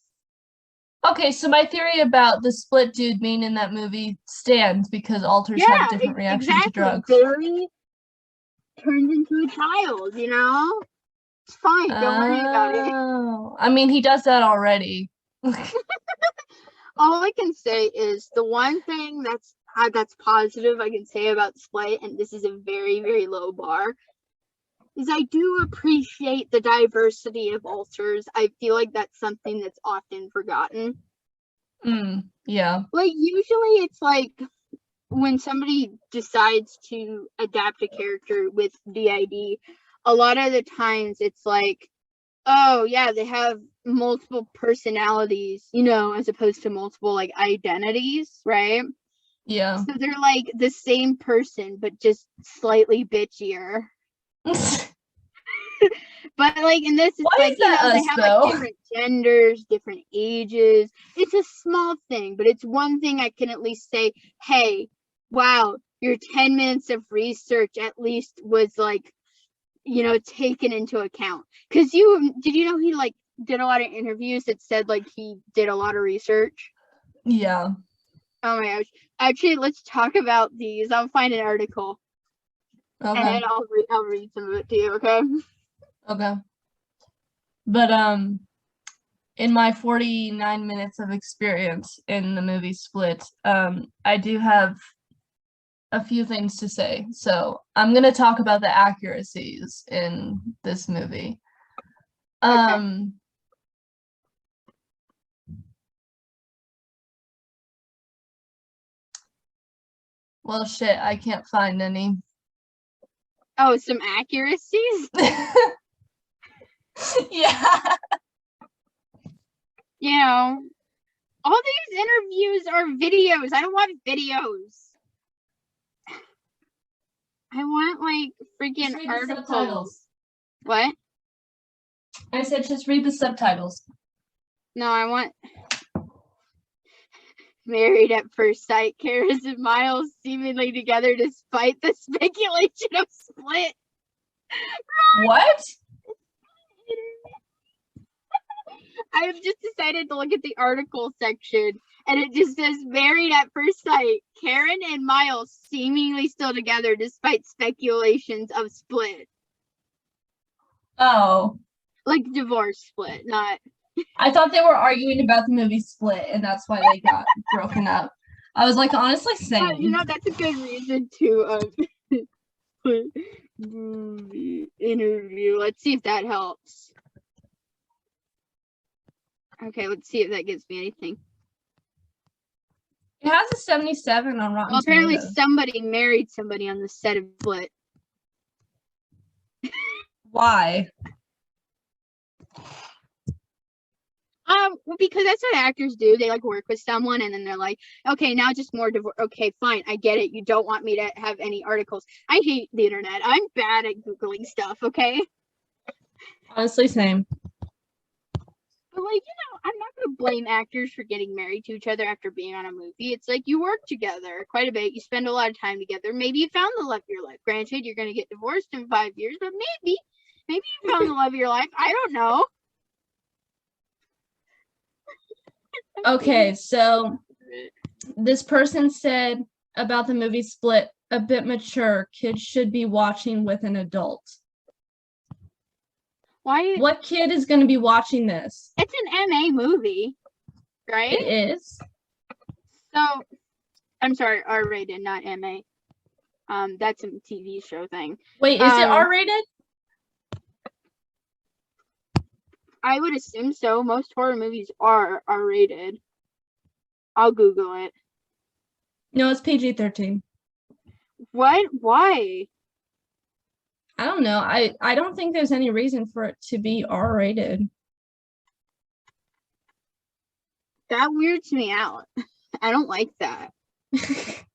Okay, so my theory about the split dude being in that movie stands because alters have different reactions to drugs. Barry turns into a child, you know? It's fine, don't worry about it. I mean, he does that already. All I can say is the one thing that's positive I can say about Split, and this is a very, very low bar, is I do appreciate the diversity of alters. I feel like that's something that's often forgotten. Yeah. Like, usually it's like when somebody decides to adapt a character with DID, a lot of the times it's like, oh yeah, they have multiple personalities, you know, as opposed to multiple, like, identities, right? Yeah. So they're like the same person, but just slightly bitchier. But, like, in this, it's like, you know, they have, like, different genders, different ages. It's a small thing, but it's one thing I can at least say, hey, wow, your 10 minutes of research at least was, like, you know, taken into account. Because did you know he, like, did a lot of interviews that said, like, he did a lot of research? Yeah. Oh my gosh. Actually, let's talk about these. I'll find an article. Okay. And then I'll read some of it to you, okay? Okay. But in my 49 minutes of experience in the movie Split, I do have a few things to say. So I'm gonna talk about the accuracies in this movie. Okay. Well, shit, I can't find any. Oh, some accuracies? Yeah. You know, all these interviews are videos. I don't want videos. I want, like, freaking articles. What? I said just read the subtitles. No, I want Married at First Sight. Karis and Miles seemingly together despite the speculation of Split. What? I've just decided to look at the article section, and it just says Married at First Sight. Karen and Miles seemingly still together despite speculations of Split. Oh. Like divorce Split, not I thought they were arguing about the movie Split, and that's why they got broken up. I was like, honestly, same. That's a good reason to put movie interview. Let's see if that helps. Okay, let's see if that gives me anything. It has a 77 on Rotten apparently Tomatoes. somebody married somebody on the set of Split. Why? Because that's what actors do. They like work with someone and then they're like, okay, now just more divorce. Okay, fine, I get it. You don't want me to have any articles. I hate the internet. I'm bad at Googling stuff, okay? Honestly, same. But like, I'm not gonna blame actors for getting married to each other after being on a movie. It's like you work together quite a bit. You spend a lot of time together. Maybe you found the love of your life. Granted, you're gonna get divorced in 5 years, but maybe you found the love of your life. I don't know. Okay, so this person said about the movie Split, a bit mature. Kids should be watching with an adult. Why? What kid is going to be watching this? It's an MA movie, right? It is. So, I'm sorry, R-rated, not MA. That's a TV show thing. Wait, is it R-rated? I would assume so. Most horror movies are R-rated. I'll Google it. No, it's PG-13. What? Why? I don't know. I don't think there's any reason for it to be R-rated. That weirds me out. I don't like that.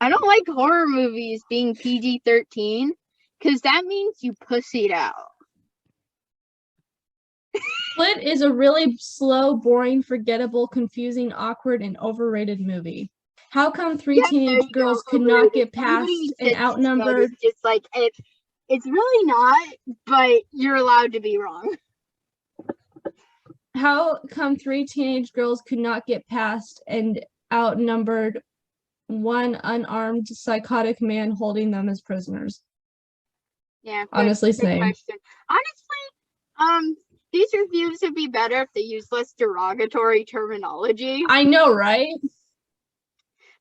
I don't like horror movies being PG-13 because that means you pussied out. Split is a really slow, boring, forgettable, confusing, awkward, and overrated movie. How come three teenage girls could not get past an outnumbered... It's just like, it's really not, but you're allowed to be wrong. How come three teenage girls could not get past an outnumbered one unarmed psychotic man holding them as prisoners? Yeah. Honestly, same. Question. Honestly, these reviews would be better if they use less derogatory terminology. I know, right?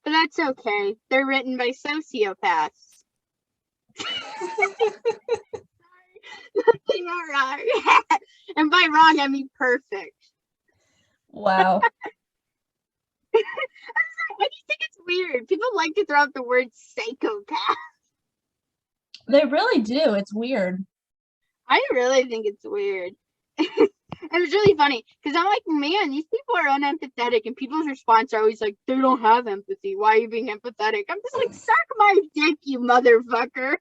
But that's okay. They're written by sociopaths. You're wrong. And by wrong, I mean perfect. Wow. I just think it's weird. People like to throw out the word psychopath. They really do. It's weird. I really think it's weird. And it's really funny because I'm like, man, these people are unempathetic, and people's response are always like, they don't have empathy. Why are you being empathetic? I'm just like, suck my dick, you motherfucker.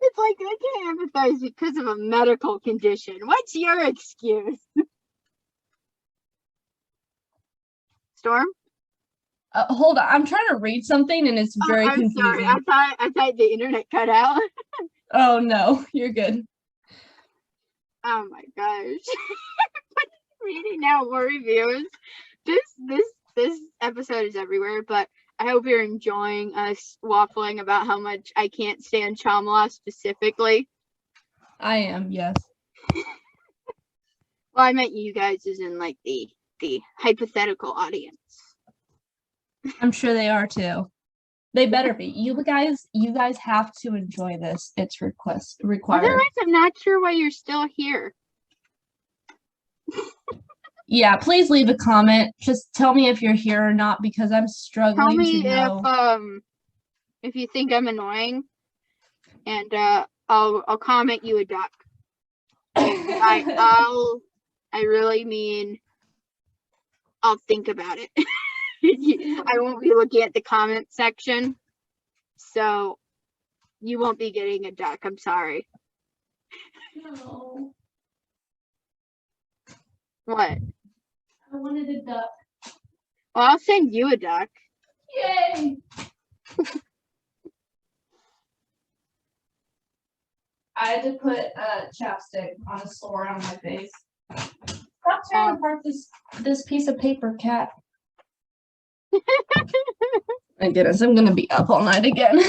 It's like I can't empathize because of a medical condition. What's your excuse? Storm? Hold on, I'm trying to read something and it's very confusing. Sorry, I thought the internet cut out. Oh no, you're good. Oh my gosh. Reading now more reviews. This episode is everywhere, but I hope you're enjoying us waffling about how much I can't stand Shyamalan specifically. I am, yes. Well, I meant you guys as in like the hypothetical audience. I'm sure they are too. They better be. You guys have to enjoy this. It's required. Otherwise, I'm not sure why you're still here. Yeah, please leave a comment. Just tell me if you're here or not because I'm struggling to know. Tell me if you think I'm annoying, and I'll comment you a duck. I really mean I'll think about it. I won't be looking at the comment section, so you won't be getting a duck. I'm sorry. No. What? I wanted a duck. Well, I'll send you a duck. Yay! I had to put chapstick on a sore on my face. Stop tearing apart this piece of paper, cat. My goodness, I'm gonna be up all night again.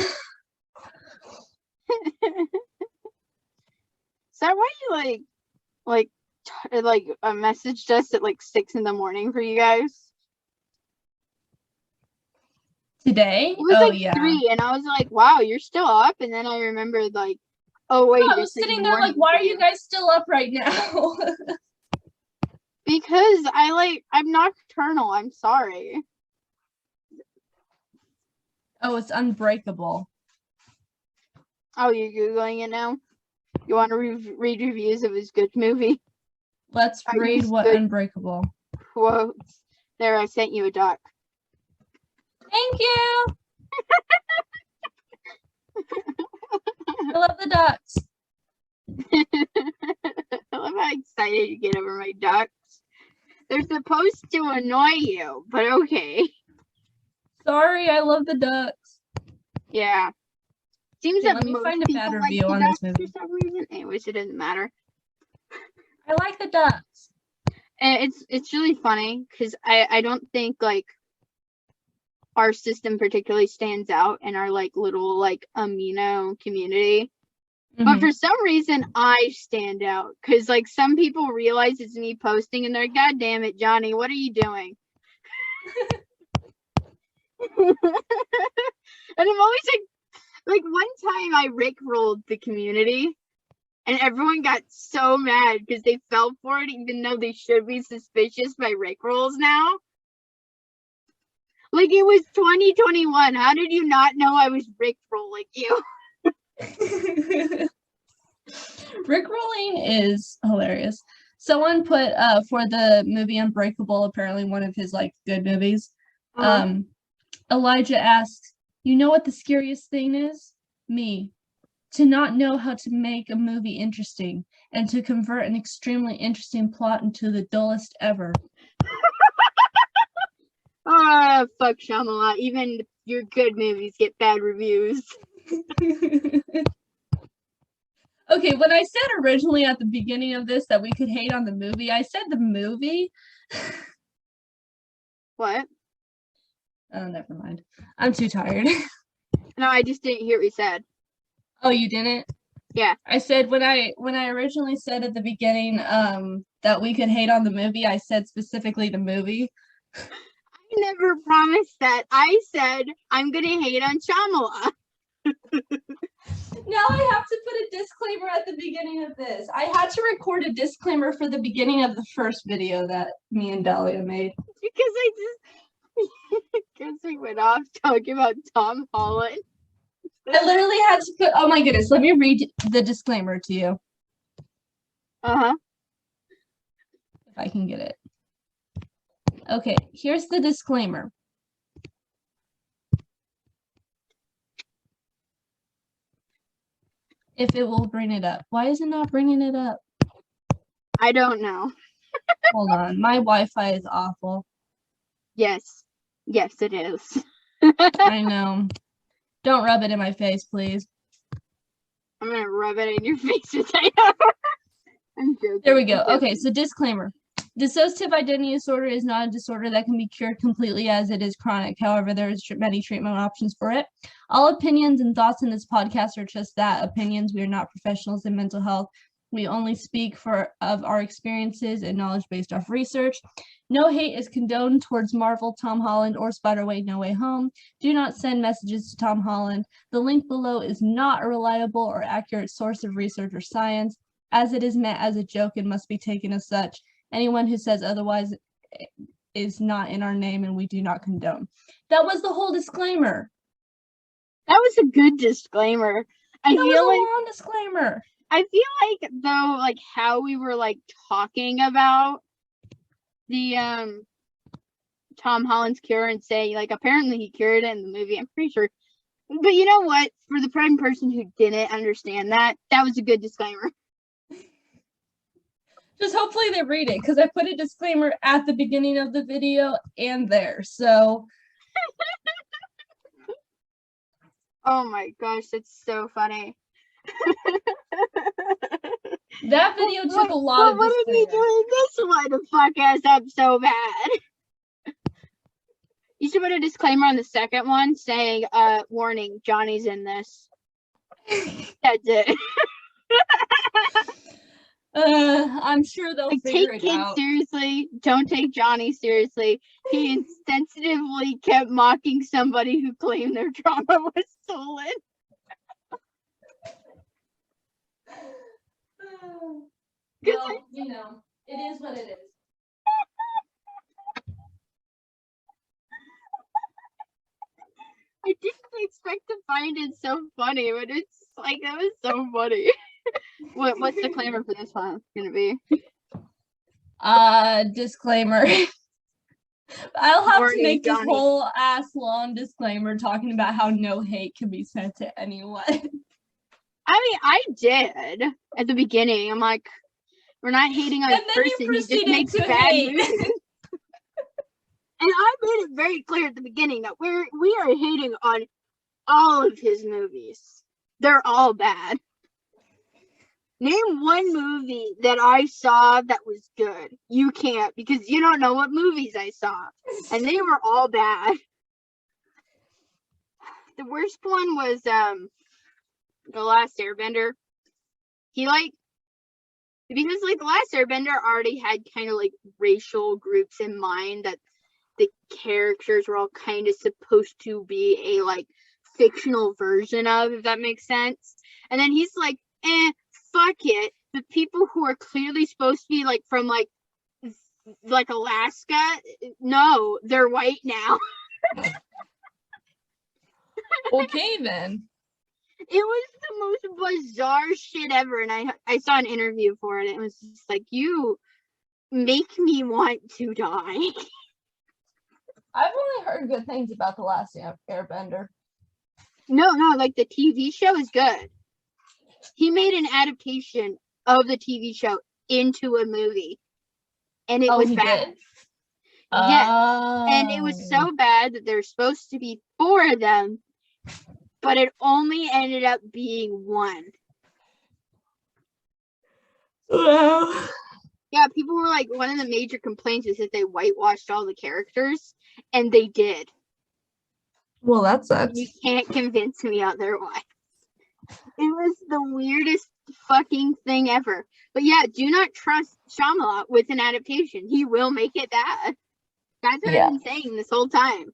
Is that why you messaged us at like 6 a.m. for you guys? Today? It was Oh, like yeah. 3, and I was like, wow, you're still up? And then I remembered, like, oh, wait, I was sitting there like, why are you guys still up right now? Because I'm nocturnal. I'm sorry. Oh, it's Unbreakable. Oh, you're Googling it now? You want to read reviews of his good movie? Let's read what Unbreakable. Quotes. There, I sent you a doc. Thank you. I love the ducks. I love how excited you get over my ducks. They're supposed to annoy you, but okay. Sorry, I love the ducks. Yeah. Seems that let me most find a bad people review like on the this ducks movie. for some reason. Anyways, it doesn't matter. I like the ducks. And it's really funny because I don't think like our system particularly stands out in our like little like amino community. But for some reason, I stand out because, like, some people realize it's me posting and they're like, God damn it, Johnny, what are you doing? And I'm always like, one time I rickrolled the community and everyone got so mad because they fell for it, even though they should be suspicious by rickrolls now. Like, it was 2021. How did you not know I was rickrolling you? Rickrolling is hilarious. Someone put for the movie Unbreakable, apparently one of his like good movies. Elijah asks, "You know what the scariest thing is? Me. To not know how to make a movie interesting and to convert an extremely interesting plot into the dullest ever." Fuck Shyamalan. Even your good movies get bad reviews. Okay, when I said originally at the beginning of this that we could hate on the movie, I said the movie. What? Oh, never mind. I'm too tired. No, I just didn't hear what you said. Oh, you didn't? Yeah. I said when I originally said at the beginning that we could hate on the movie, I said specifically the movie. I never promised that. I said I'm gonna hate on Shyamalan. Now I have to put a disclaimer at the beginning of this. I had to record a disclaimer for the beginning of the first video that me and Dahlia made. Because we went off talking about Tom Holland. I literally had to put, oh my goodness, let me read the disclaimer to you. Uh-huh. If I can get it. Okay, here's the disclaimer. If it will bring it up. Why is it not bringing it up? I don't know. Hold on, my Wi-Fi is awful. Yes. Yes, it is. I know. Don't rub it in my face, please. I'm gonna rub it in your face with that. I'm joking. There we go. Okay, so disclaimer. Dissociative identity disorder is not a disorder that can be cured completely as it is chronic. However, there is many treatment options for it. All opinions and thoughts in this podcast are just that, opinions. We are not professionals in mental health. We only speak of our experiences and knowledge based off research. No hate is condoned towards Marvel, Tom Holland, or Spider-Man No Way Home. Do not send messages to Tom Holland. The link below is not a reliable or accurate source of research or science, as it is meant as a joke and must be taken as such. Anyone who says otherwise is not in our name and we do not condone. That was the whole disclaimer. That was a good disclaimer. That was a long disclaimer. I feel like though, like how we were like talking about the Tom Holland's cure and say like apparently he cured it in the movie. I'm pretty sure. But you know what? For the prime person who didn't understand that was a good disclaimer. Just hopefully they read it because I put a disclaimer at the beginning of the video and there. So. Oh my gosh, that's so funny. That video took a lot of what did he do in this one to fuck us up so bad? You should put a disclaimer on the second one saying, warning, Johnny's in this. That's it. I'm sure they'll Like, figure take it kids out. seriously. Don't take Johnny seriously. He insensitively kept mocking somebody who claimed their trauma was stolen. Well, you know, it is what it is. I didn't expect to find it so funny, but it's like, that was so funny. What's the disclaimer for this one gonna be? Disclaimer. I'll have Warning, to make this Johnny. whole ass long disclaimer talking about how no hate can be sent to anyone. I mean, I did at the beginning. I'm like, we're not hating on And a then you person. He just proceeded makes to bad hate. movies. And I made it very clear at the beginning that we are hating on all of his movies. They're all bad. Name one movie that I saw that was good. You can't, because you don't know what movies I saw. And they were all bad. The worst one was The Last Airbender. Because The Last Airbender already had kind of like racial groups in mind that the characters were all kind of supposed to be a like fictional version of, if that makes sense. And then he's like, fuck it. The people who are clearly supposed to be like from like Alaska, no, they're white now. Okay, then. It was the most bizarre shit ever, and I saw an interview for it. And it was just like, you make me want to die. I've only heard good things about The Last Airbender. No, like the TV show is good. He made an adaptation of the TV show into a movie, and it was bad. Did? Yes, and it was so bad that there's supposed to be 4 of them, but it only ended up being 1. Wow. Yeah, people were like, one of the major complaints is that they whitewashed all the characters, and they did. Well, that sucks. You can't convince me otherwise. It was the weirdest fucking thing ever. But yeah, do not trust Shyamalan with an adaptation. He will make it bad. That's what I've been saying this whole time.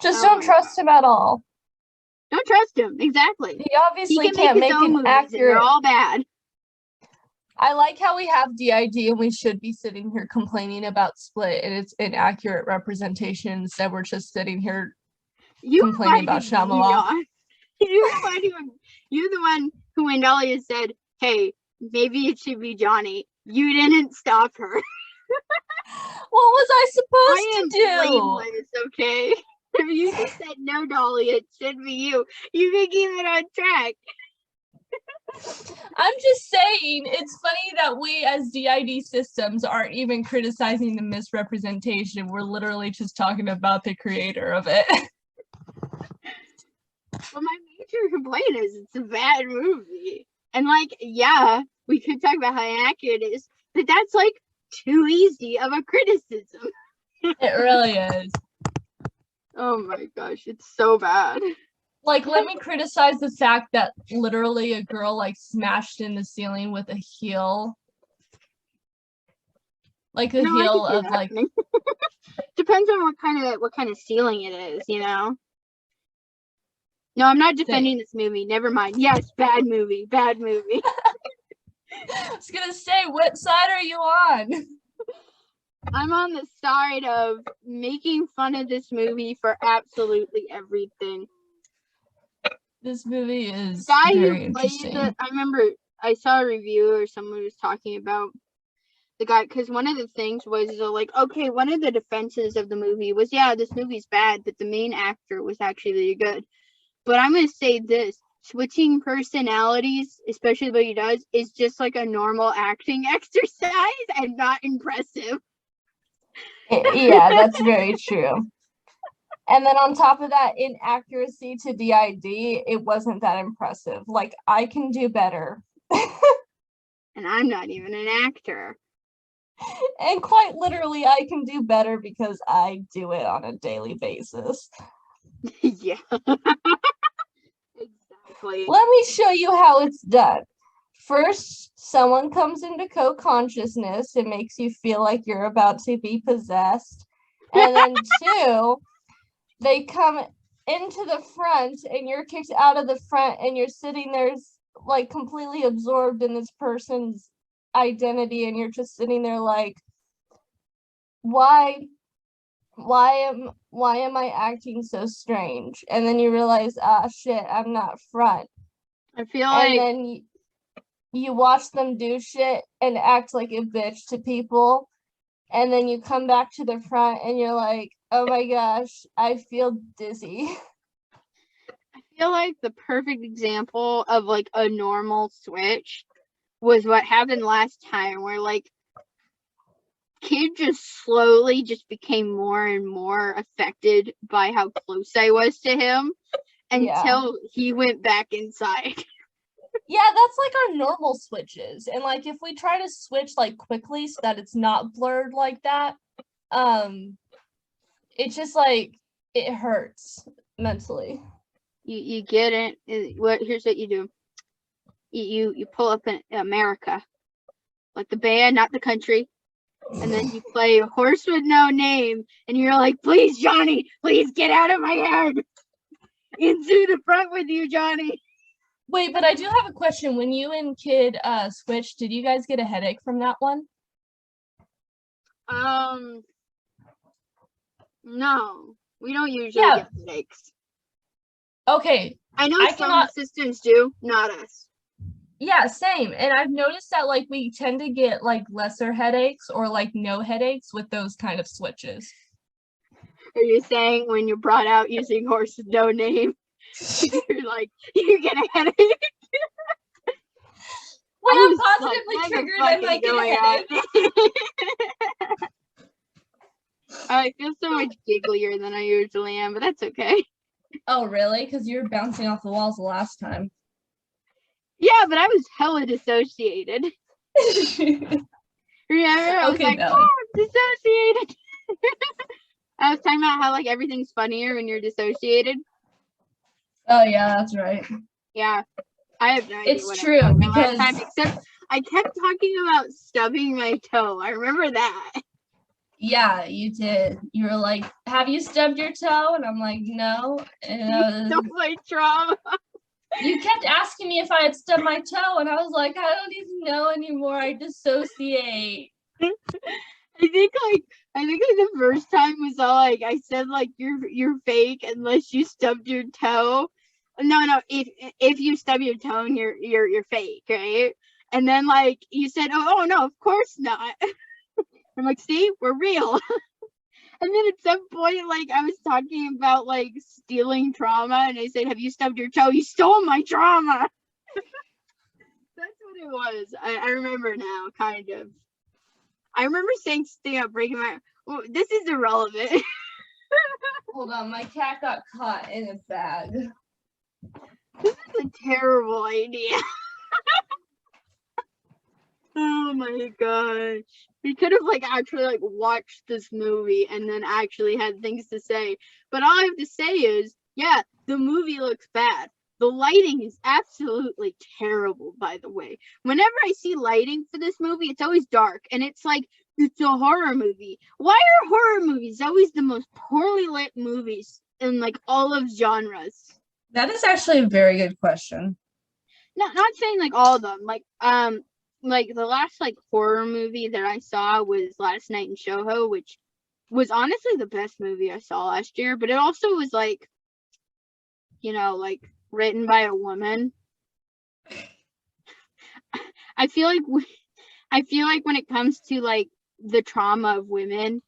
Just don't trust him at all. Don't trust him. Exactly. He obviously can't make an accurate. They're all bad. I like how we have DID and we should be sitting here complaining about Split and its inaccurate representation instead we're just sitting here complaining about Shyamalan. You're the one who, when Dahlia said, hey, maybe it should be Johnny, you didn't stop her. What was I supposed to do? Blameless, okay? If you just said, no, Dahlia, it should be you, you can keep it on track. I'm just saying, it's funny that we as DID systems aren't even criticizing the misrepresentation. We're literally just talking about the creator of it. Well, my major complaint is it's a bad movie. And like, yeah, we could talk about how inaccurate it is, but that's like too easy of a criticism. It really is. Oh my gosh, it's so bad. Like, let me criticize the fact that literally a girl like smashed in the ceiling with a heel. Like a heel of like depends on what kind of ceiling it is, you know. No, I'm not defending this movie. Never mind. Yes, bad movie. Bad movie. I was gonna say, what side are you on? I'm on the side of making fun of this movie for absolutely everything. This movie is very interesting. I remember I saw a review or someone was talking about the guy, because one of the things was like, okay, one of the defenses of the movie was, yeah, this movie's bad, but the main actor was actually really good. But I'm going to say this, switching personalities, especially what he does, is just like a normal acting exercise and not impressive. Yeah, that's very true. And then on top of that, inaccuracy to DID, it wasn't that impressive. Like, I can do better. And I'm not even an actor. And quite literally, I can do better because I do it on a daily basis. Yeah. Exactly. Let me show you how it's done. First, someone comes into co-consciousness. It makes you feel like you're about to be possessed. And then 2, they come into the front and you're kicked out of the front and you're sitting there like completely absorbed in this person's identity, and you're just sitting there like, why am I acting so strange? And then you realize, shit, I'm not front. I feel And like then you watch them do shit and act like a bitch to people, and then you come back to the front and you're like, oh my gosh, I feel dizzy. I feel like the perfect example of like a normal switch was what happened last time, where like kid just slowly just became more and more affected by how close I was to him until he went back inside. Yeah, that's like our normal switches. And like if we try to switch like quickly so that it's not blurred like that, it's just like it hurts mentally. You get it. Here's what you do. You pull up in America, like the band, not the country, and then you play Horse with No Name, and you're like, please, Johnny, please get out of my head. Into the front with you, Johnny. Wait, but I do have a question. When you and Kid switched, did you guys get a headache from that one? No, we don't usually get headaches. Okay. I know some systems do, not us. Yeah, same. And I've noticed that like we tend to get like lesser headaches or like no headaches with those kind of switches. Are you saying when you're brought out using Horse with No Name, you're like, you get a headache? When I'm positively triggered, I might get a headache. I feel so much gigglier than I usually am, but that's okay. Oh, really? Because you were bouncing off the walls the last time. Yeah, but I was hella dissociated. Remember? I was like, oh, I'm dissociated. I was talking about how like everything's funnier when you're dissociated. Oh yeah, that's right. Yeah, I have no idea. It's true because last time, except I kept talking about stubbing my toe. I remember that. Yeah, you did. You were like, "Have you stubbed your toe?" And I'm like, "No." And Don't my trauma. You kept asking me if I had stubbed my toe, and I was like, "I don't even know anymore. I dissociate." I think the first time was all like I said like you're fake unless you stubbed your toe. No, if you stub your toe, you're fake, right? And then like you said, oh no, of course not. I'm like, see, we're real. And then at some point, like I was talking about like stealing trauma, and I said, have you stubbed your toe? You stole my trauma. That's what it was. I remember now, kind of. I remember saying something about breaking my. Well, this is irrelevant. Hold on, my cat got caught in a bag. This is a terrible idea. Oh my gosh. We could have like actually like watched this movie and then actually had things to say. But all I have to say is, yeah, the movie looks bad. The lighting is absolutely terrible, by the way. Whenever I see lighting for this movie, it's always dark. And it's like, it's a horror movie. Why are horror movies always the most poorly lit movies in like all of genres? That is actually a very good question. Not saying like all of them. Like the last like horror movie that I saw was Last Night in Soho, which was honestly the best movie I saw last year. But it also was like, you know, like written by a woman. I feel like when it comes to like the trauma of women,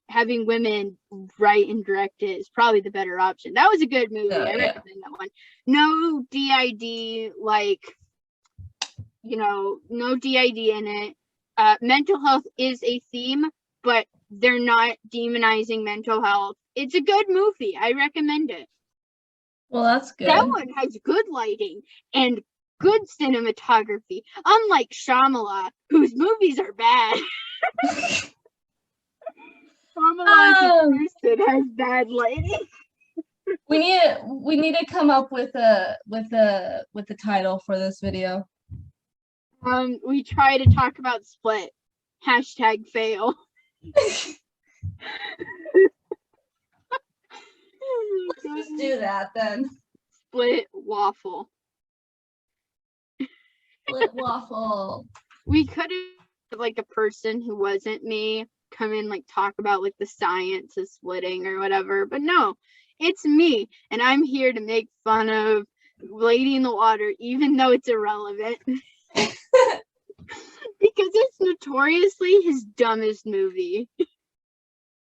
having women write and direct it is probably the better option. That was a good movie. I recommend that one. No DID, like, you know, no DID in it. Mental health is a theme, but they're not demonizing mental health. It's a good movie. I recommend it. Well, that's good. That one has good lighting and good cinematography, unlike Shyamalan, whose movies are bad. Shyamalan has bad lighting. We need to come up with a title for this video. We try to talk about Split. Hashtag fail. Let's just do that then. Split waffle. Split waffle. We could have like a person who wasn't me come in like talk about like the science of splitting or whatever, but no, it's me, and I'm here to make fun of Lady in the Water, even though it's irrelevant. Because it's notoriously his dumbest movie.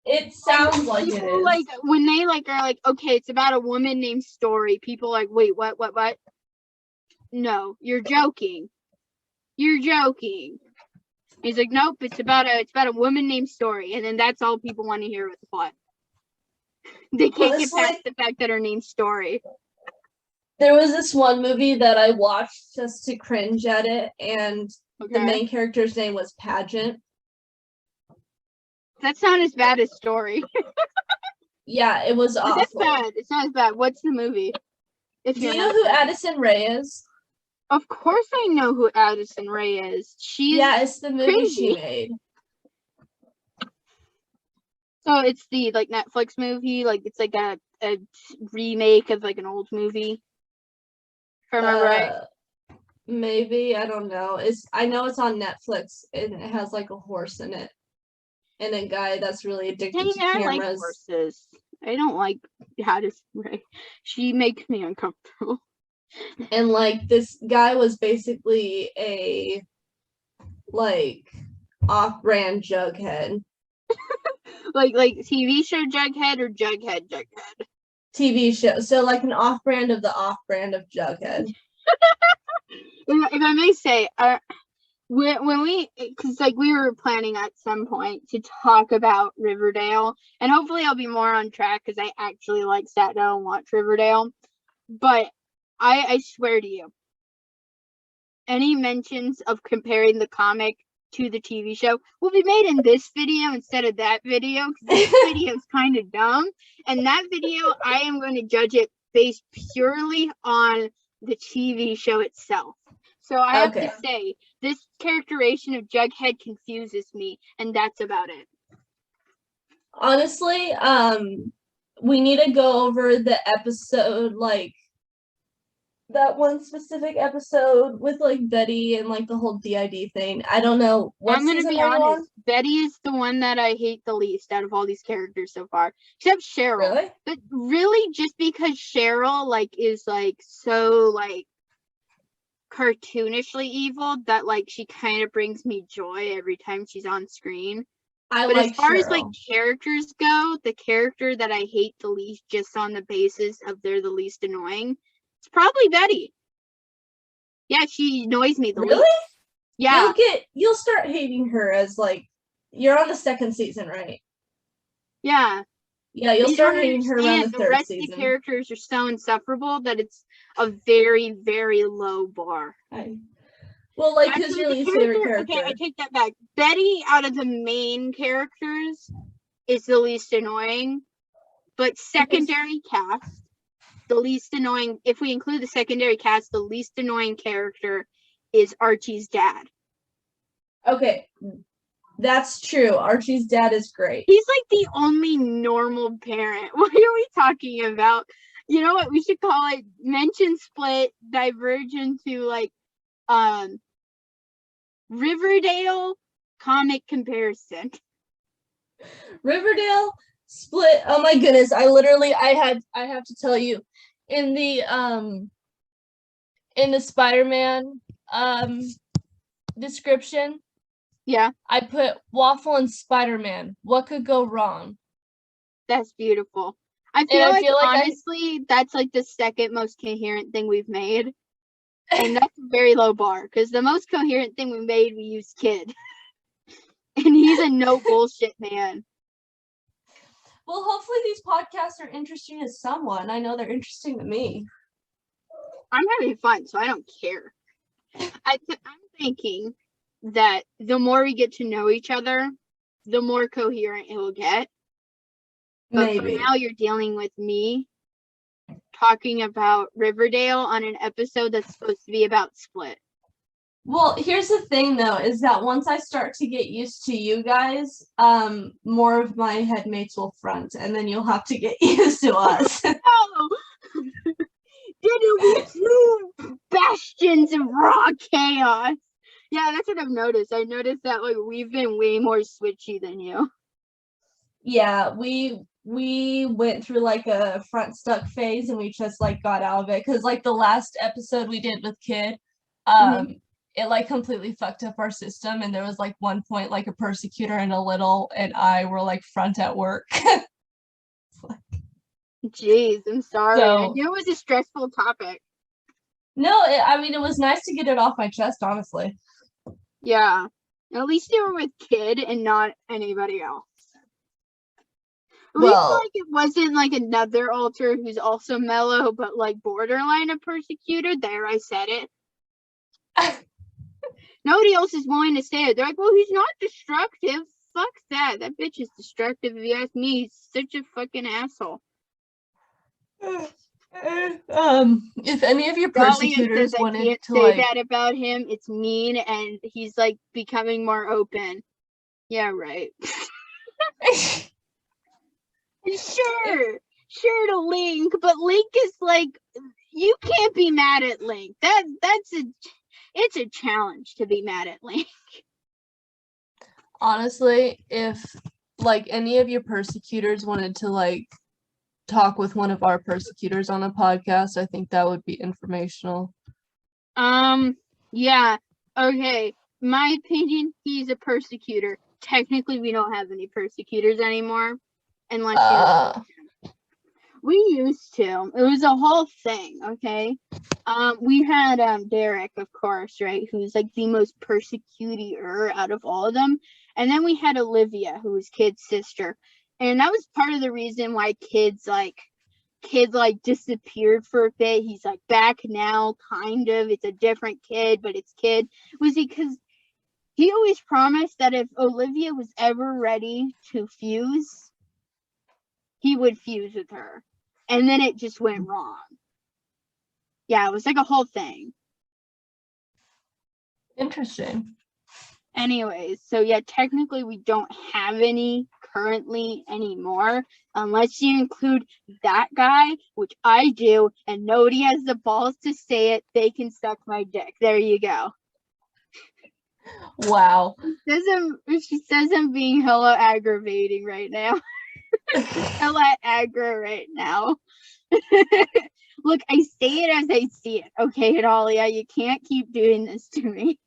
It sounds like it is. Like when they like are like, okay, it's about a woman named Story. People are like, wait, what? No, you're joking. You're joking. He's like, nope, it's about a woman named Story, and then that's all people want to hear with the plot. They can't get past the fact that her name's Story. There was this one movie that I watched just to cringe at it, and the main character's name was Pageant. That's not as bad as Story. Yeah, it was awful. That's bad. It's not as bad. What's the movie? Do you know who Addison Rae is? Of course I know who Addison Rae is. Yeah, it's the movie she made. So it's the like Netflix movie, like it's like a remake of like an old movie. If I remember right. Maybe, I don't know. I know it's on Netflix and it has like a horse in it. And a guy that's really addicted to cameras. I like horses. I don't like Addison Rae. She makes me uncomfortable. And like this guy was basically a like off-brand Jughead. like TV show Jughead or Jughead? TV show. So like an off-brand of the off-brand of Jughead. If I may say, when we, because like we were planning at some point to talk about Riverdale, and hopefully I'll be more on track because I actually like sat down and watched Riverdale, but I swear to you, any mentions of comparing the comic to the TV show will be made in this video instead of that video, because this video is kind of dumb, and that video I am going to judge it based purely on the TV show itself. So I have to say, this characterization of Jughead confuses me, and that's about it. Honestly, we need to go over the episode, like, that one specific episode with, like, Betty and, like, the whole DID thing. I don't know. I'm going to be honest. Betty is the one that I hate the least out of all these characters so far. Except Cheryl. Really? But really, just because Cheryl, like, is, like, so, like, cartoonishly evil that like she kind of brings me joy every time she's on screen. But like as far as like characters go, the character that I hate the least just on the basis of they're the least annoying, it's probably Betty. Yeah, she annoys me the least. Yeah. You'll start hating her as like you're on the second season, right? Yeah. Yeah, you'll start hating her around the third season. The rest of the characters are so insufferable that it's a very, very low bar. Well, like, who's your least favorite character? Okay, I take that back. Betty, out of the main characters, is the least annoying. But secondary cast, the least annoying, if we include the secondary cast, the least annoying character is Archie's dad. Okay. That's true. Archie's dad is great. He's like the only normal parent. What are we talking about? You know what? We should call it mention split, diverge into like Riverdale comic comparison. Riverdale split. Oh my goodness. I have to tell you in the Spider-Man description. Yeah. I put Waffle and Spider-Man. What could go wrong? That's beautiful. I feel like honestly, that's like the second most coherent thing we've made. And that's a very low bar, because the most coherent thing we made, we used Kid. And he's a no bullshit man. Well, hopefully these podcasts are interesting to someone. I know they're interesting to me. I'm having fun, so I don't care. I'm thinking that the more we get to know each other, the more coherent it will get. But for now, you're dealing with me talking about Riverdale on an episode that's supposed to be about Split. Well, here's the thing, though, is that once I start to get used to you guys, more of my headmates will front, and then you'll have to get used to us. Oh! Didn't we two bastions of raw chaos? Yeah, that's what I've noticed. I noticed that like we've been way more switchy than you. Yeah, we went through like a front stuck phase, and we just like got out of it because like the last episode we did with Kid, it like completely fucked up our system, and there was like one point like a persecutor and a little and I were like front at work. Jeez, I'm sorry. I So, knew it was a stressful topic. no, I mean it was nice to get it off my chest, honestly. Yeah. At least you were with Kid and not anybody else. At least like it wasn't like another alter who's also mellow but like borderline a persecutor. There, I said it. Nobody else is willing to say it. They're like, well, he's not destructive. Fuck that. That bitch is destructive. If you ask me, he's such a fucking asshole. If any of your persecutors wanted I can't to say like that about him. It's mean, and he's like becoming more open. Yeah, right. Sure to Link, but Link is like, you can't be mad at Link. It's a challenge to be mad at Link. Honestly, if like any of your persecutors wanted to like talk with one of our persecutors on a podcast, I think that would be informational. Yeah. Okay. My opinion, he's a persecutor. Technically, we don't have any persecutors anymore. Unless we used to. It was a whole thing, okay? We had Derek, of course, right, who's like the most persecutor out of all of them. And then we had Olivia, who was Kid's sister. And that was part of the reason why Kid disappeared for a bit. He's like back now, kind of. It's a different Kid, but it's Kid. Was because he always promised that if Olivia was ever ready to fuse, he would fuse with her. And then it just went wrong. Yeah, it was like a whole thing. Interesting. Anyways, so yeah, technically we don't have any currently anymore, unless you include that guy, which I do, and nobody has the balls to say it. They can suck my dick. There you go. Wow. She says I'm being hella aggravating right now. Hella aggro right now. Look, I say it as I see it. Okay, Dahlia, you can't keep doing this to me.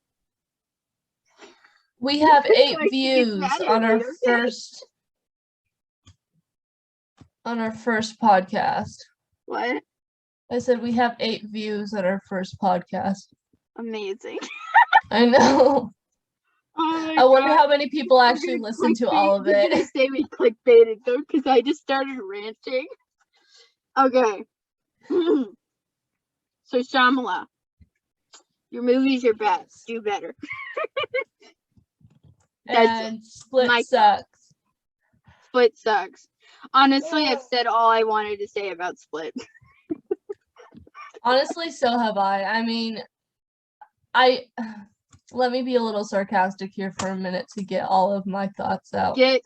We have 8 views on our first podcast. What? I said we have 8 views on our first podcast. Amazing. I know. Oh I wonder how many people actually listen to all of it. You're gonna say we clickbaited though, because I just started ranting. Okay. So Shyamala, your movies are bad. Do better. And Split sucks. Split sucks. Honestly, I've said all I wanted to say about Split. Honestly, so have I. I mean, let me be a little sarcastic here for a minute to get all of my thoughts out. I'm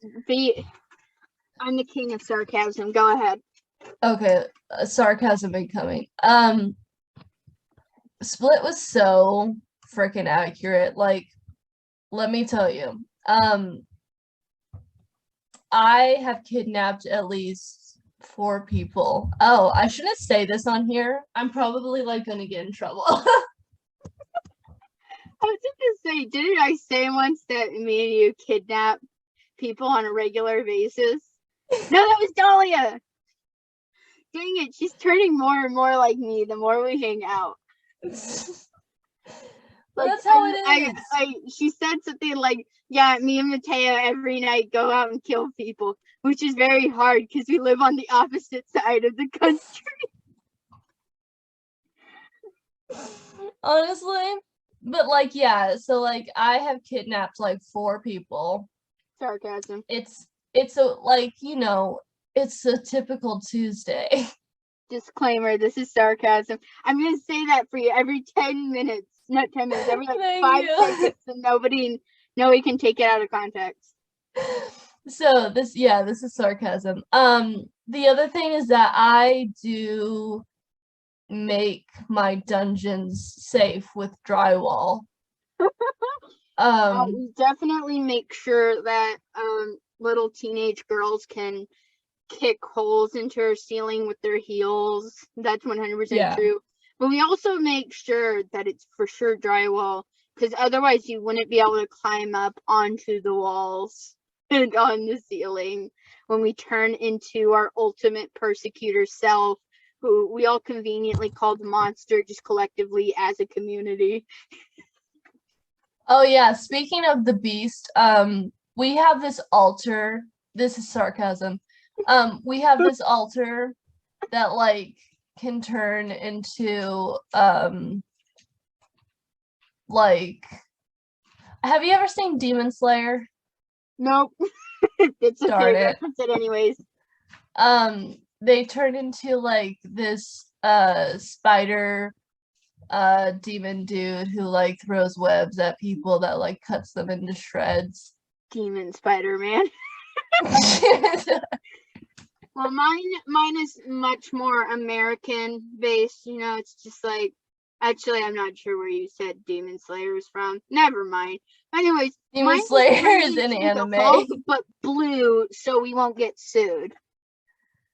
the king of sarcasm. Go ahead. Okay, sarcasm incoming. Split was so freaking accurate. Like, let me tell you. I have kidnapped at least 4 people. Oh, I shouldn't say this on here. I'm probably like gonna get in trouble. I was just gonna say, didn't I say once that me and you kidnap people on a regular basis? No, that was Dahlia. Dang it, she's turning more and more like me the more we hang out. Well, that's how it is. She said something like, yeah, me and Matteo every night go out and kill people, which is very hard because we live on the opposite side of the country. Honestly, but like, yeah, so like I have kidnapped like 4 people. Sarcasm. It's a like, you know, it's a typical Tuesday. Disclaimer, this is sarcasm. I'm going to say that for you every 10 minutes. Not 10 minutes, every like Thank 5 you. seconds, and nobody can take it out of context. So this is sarcasm. The other thing is that I do make my dungeons safe with drywall. We definitely make sure that little teenage girls can kick holes into our ceiling with their heels. That's 100% true. But we also make sure that it's for sure drywall, because otherwise you wouldn't be able to climb up onto the walls and on the ceiling when we turn into our ultimate persecutor self, who we all conveniently call the monster just collectively as a community. Oh yeah, speaking of the beast, we have this altar. This is sarcasm. We have this altar that like can turn into like, have you ever seen Demon Slayer? Nope. It's okay. Darn it. Reference it anyways. They turn into like this spider demon dude who like throws webs at people that like cuts them into shreds. Demon Spider-Man. Well, mine is much more American based. You know, it's just like, actually, I'm not sure where you said Demon Slayer is from. Never mind. Anyways, Demon Slayer is an anime, Hulk, but blue, so we won't get sued.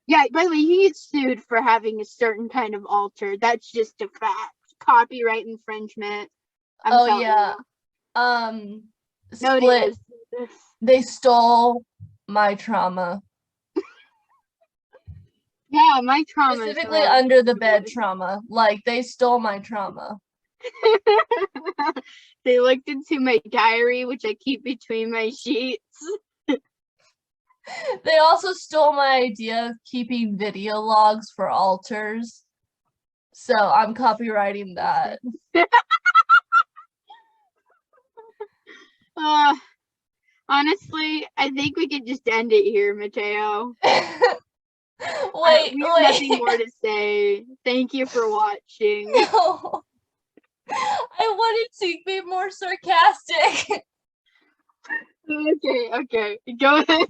Yeah, by the way, he gets sued for having a certain kind of altar. That's just a fact. Copyright infringement. Yeah. Split. They stole my trauma. Yeah, my trauma. Specifically under the bed trauma. Like, they stole my trauma. They looked into my diary, which I keep between my sheets. They also stole my idea of keeping video logs for altars. So I'm copywriting that. Honestly, I think we could just end it here, Matteo. Wait. We have nothing more to say. Thank you for watching. No. I wanted to be more sarcastic. Okay. Go ahead.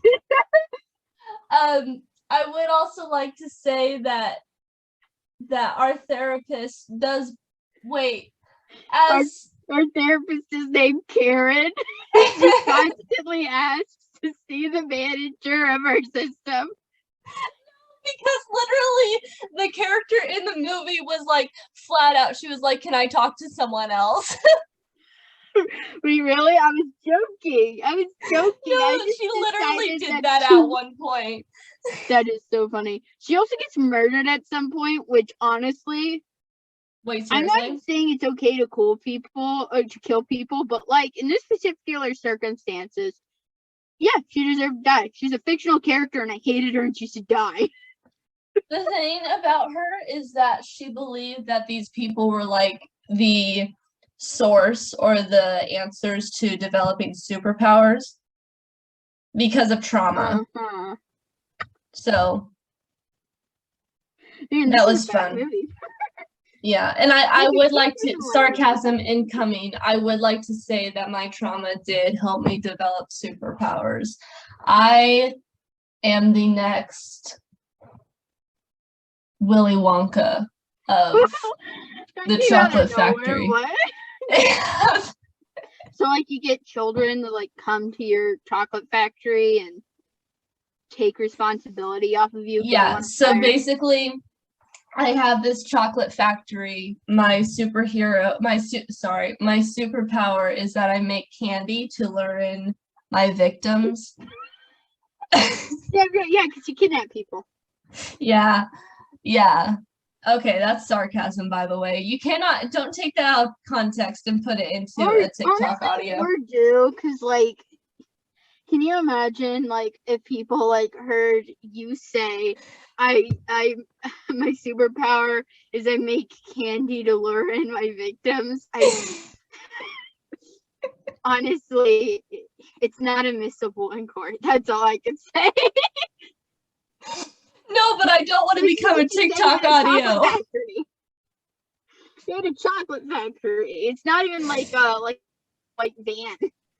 I would also like to say that our therapist does our therapist is named Karen. She constantly asks to see the manager of our system. Because literally the character in the movie was like flat out, she was like, "Can I talk to someone else?" Really? I was joking. No, she literally did that at one point. That is so funny. She also gets murdered at some point, which honestly, wait, seriously? I'm not saying it's okay to kill people or to kill people, but like in this particular circumstances, yeah, she deserved to die. She's a fictional character and I hated her and she should die. The thing about her is that she believed that these people were like the source or the answers to developing superpowers because of trauma. So that was fun. Yeah, and I would like to, sarcasm incoming, I would like to say that my trauma did help me develop superpowers. I am the next Willy Wonka of the chocolate factory. What? So like you get children to like come to your chocolate factory and take responsibility off of you. Yeah, so basically I have this chocolate factory. My superpower is that I make candy to lure in my victims. Yeah, because you kidnap people. Yeah. Okay, that's sarcasm, by the way. You don't take that out of context and put it into a TikTok audio. Or do, because like, can you imagine like if people like heard you say, my superpower is I make candy to lure in my victims. Honestly, it's not admissible in court. That's all I can say. No, but I don't want to become a TikTok audio. They had a chocolate factory. It's not even like van.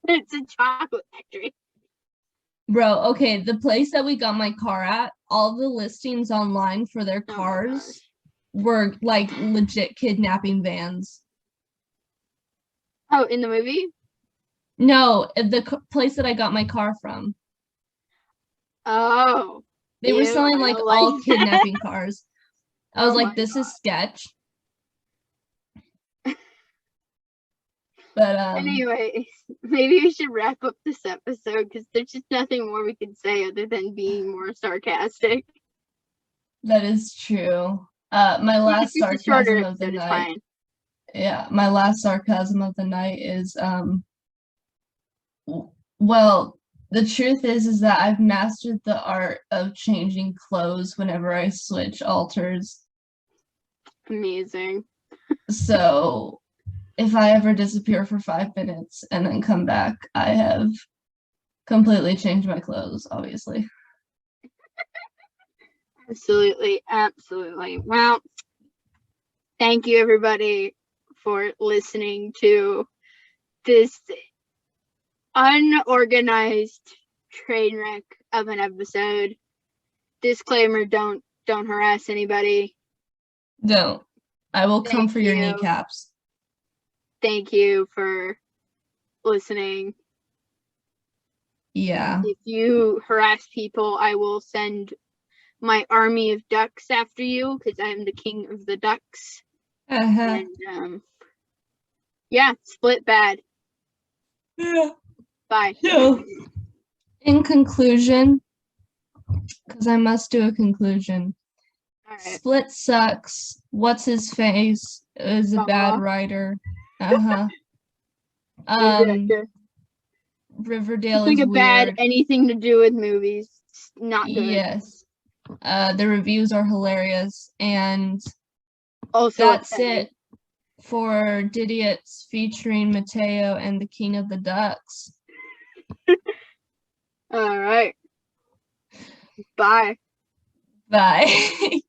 It's a chocolate factory. Bro, okay, the place that we got my car at, all the listings online for their cars were like legit kidnapping vans. Oh, in the movie? No, the place that I got my car from. Oh. They were selling like all kidnapping cars. I was like, this is sketch. But anyway, maybe we should wrap up this episode because there's just nothing more we can say other than being more sarcastic. That is true. My last sarcasm of the night. Yeah, my last sarcasm of the night is well, the truth is that I've mastered the art of changing clothes whenever I switch alters. Amazing. So if I ever disappear for 5 minutes and then come back, I have completely changed my clothes, obviously. Absolutely, absolutely. Well, thank you everybody for listening to this unorganized train wreck of an episode. Disclaimer, don't harass anybody. Don't. I will come for your kneecaps. Thank you for listening. Yeah. If you harass people, I will send my army of ducks after you because I am the king of the ducks. And yeah, split bad. Yeah. Bye. So, in conclusion, because I must do a conclusion. All right. Split sucks. What's his face is a bad writer. Riverdale is weird. Bad anything to do with movies. Not good. Yes. The reviews are hilarious, and also that's it for DIDiots featuring Matteo and the King of the Ducks. All right. Bye. Bye.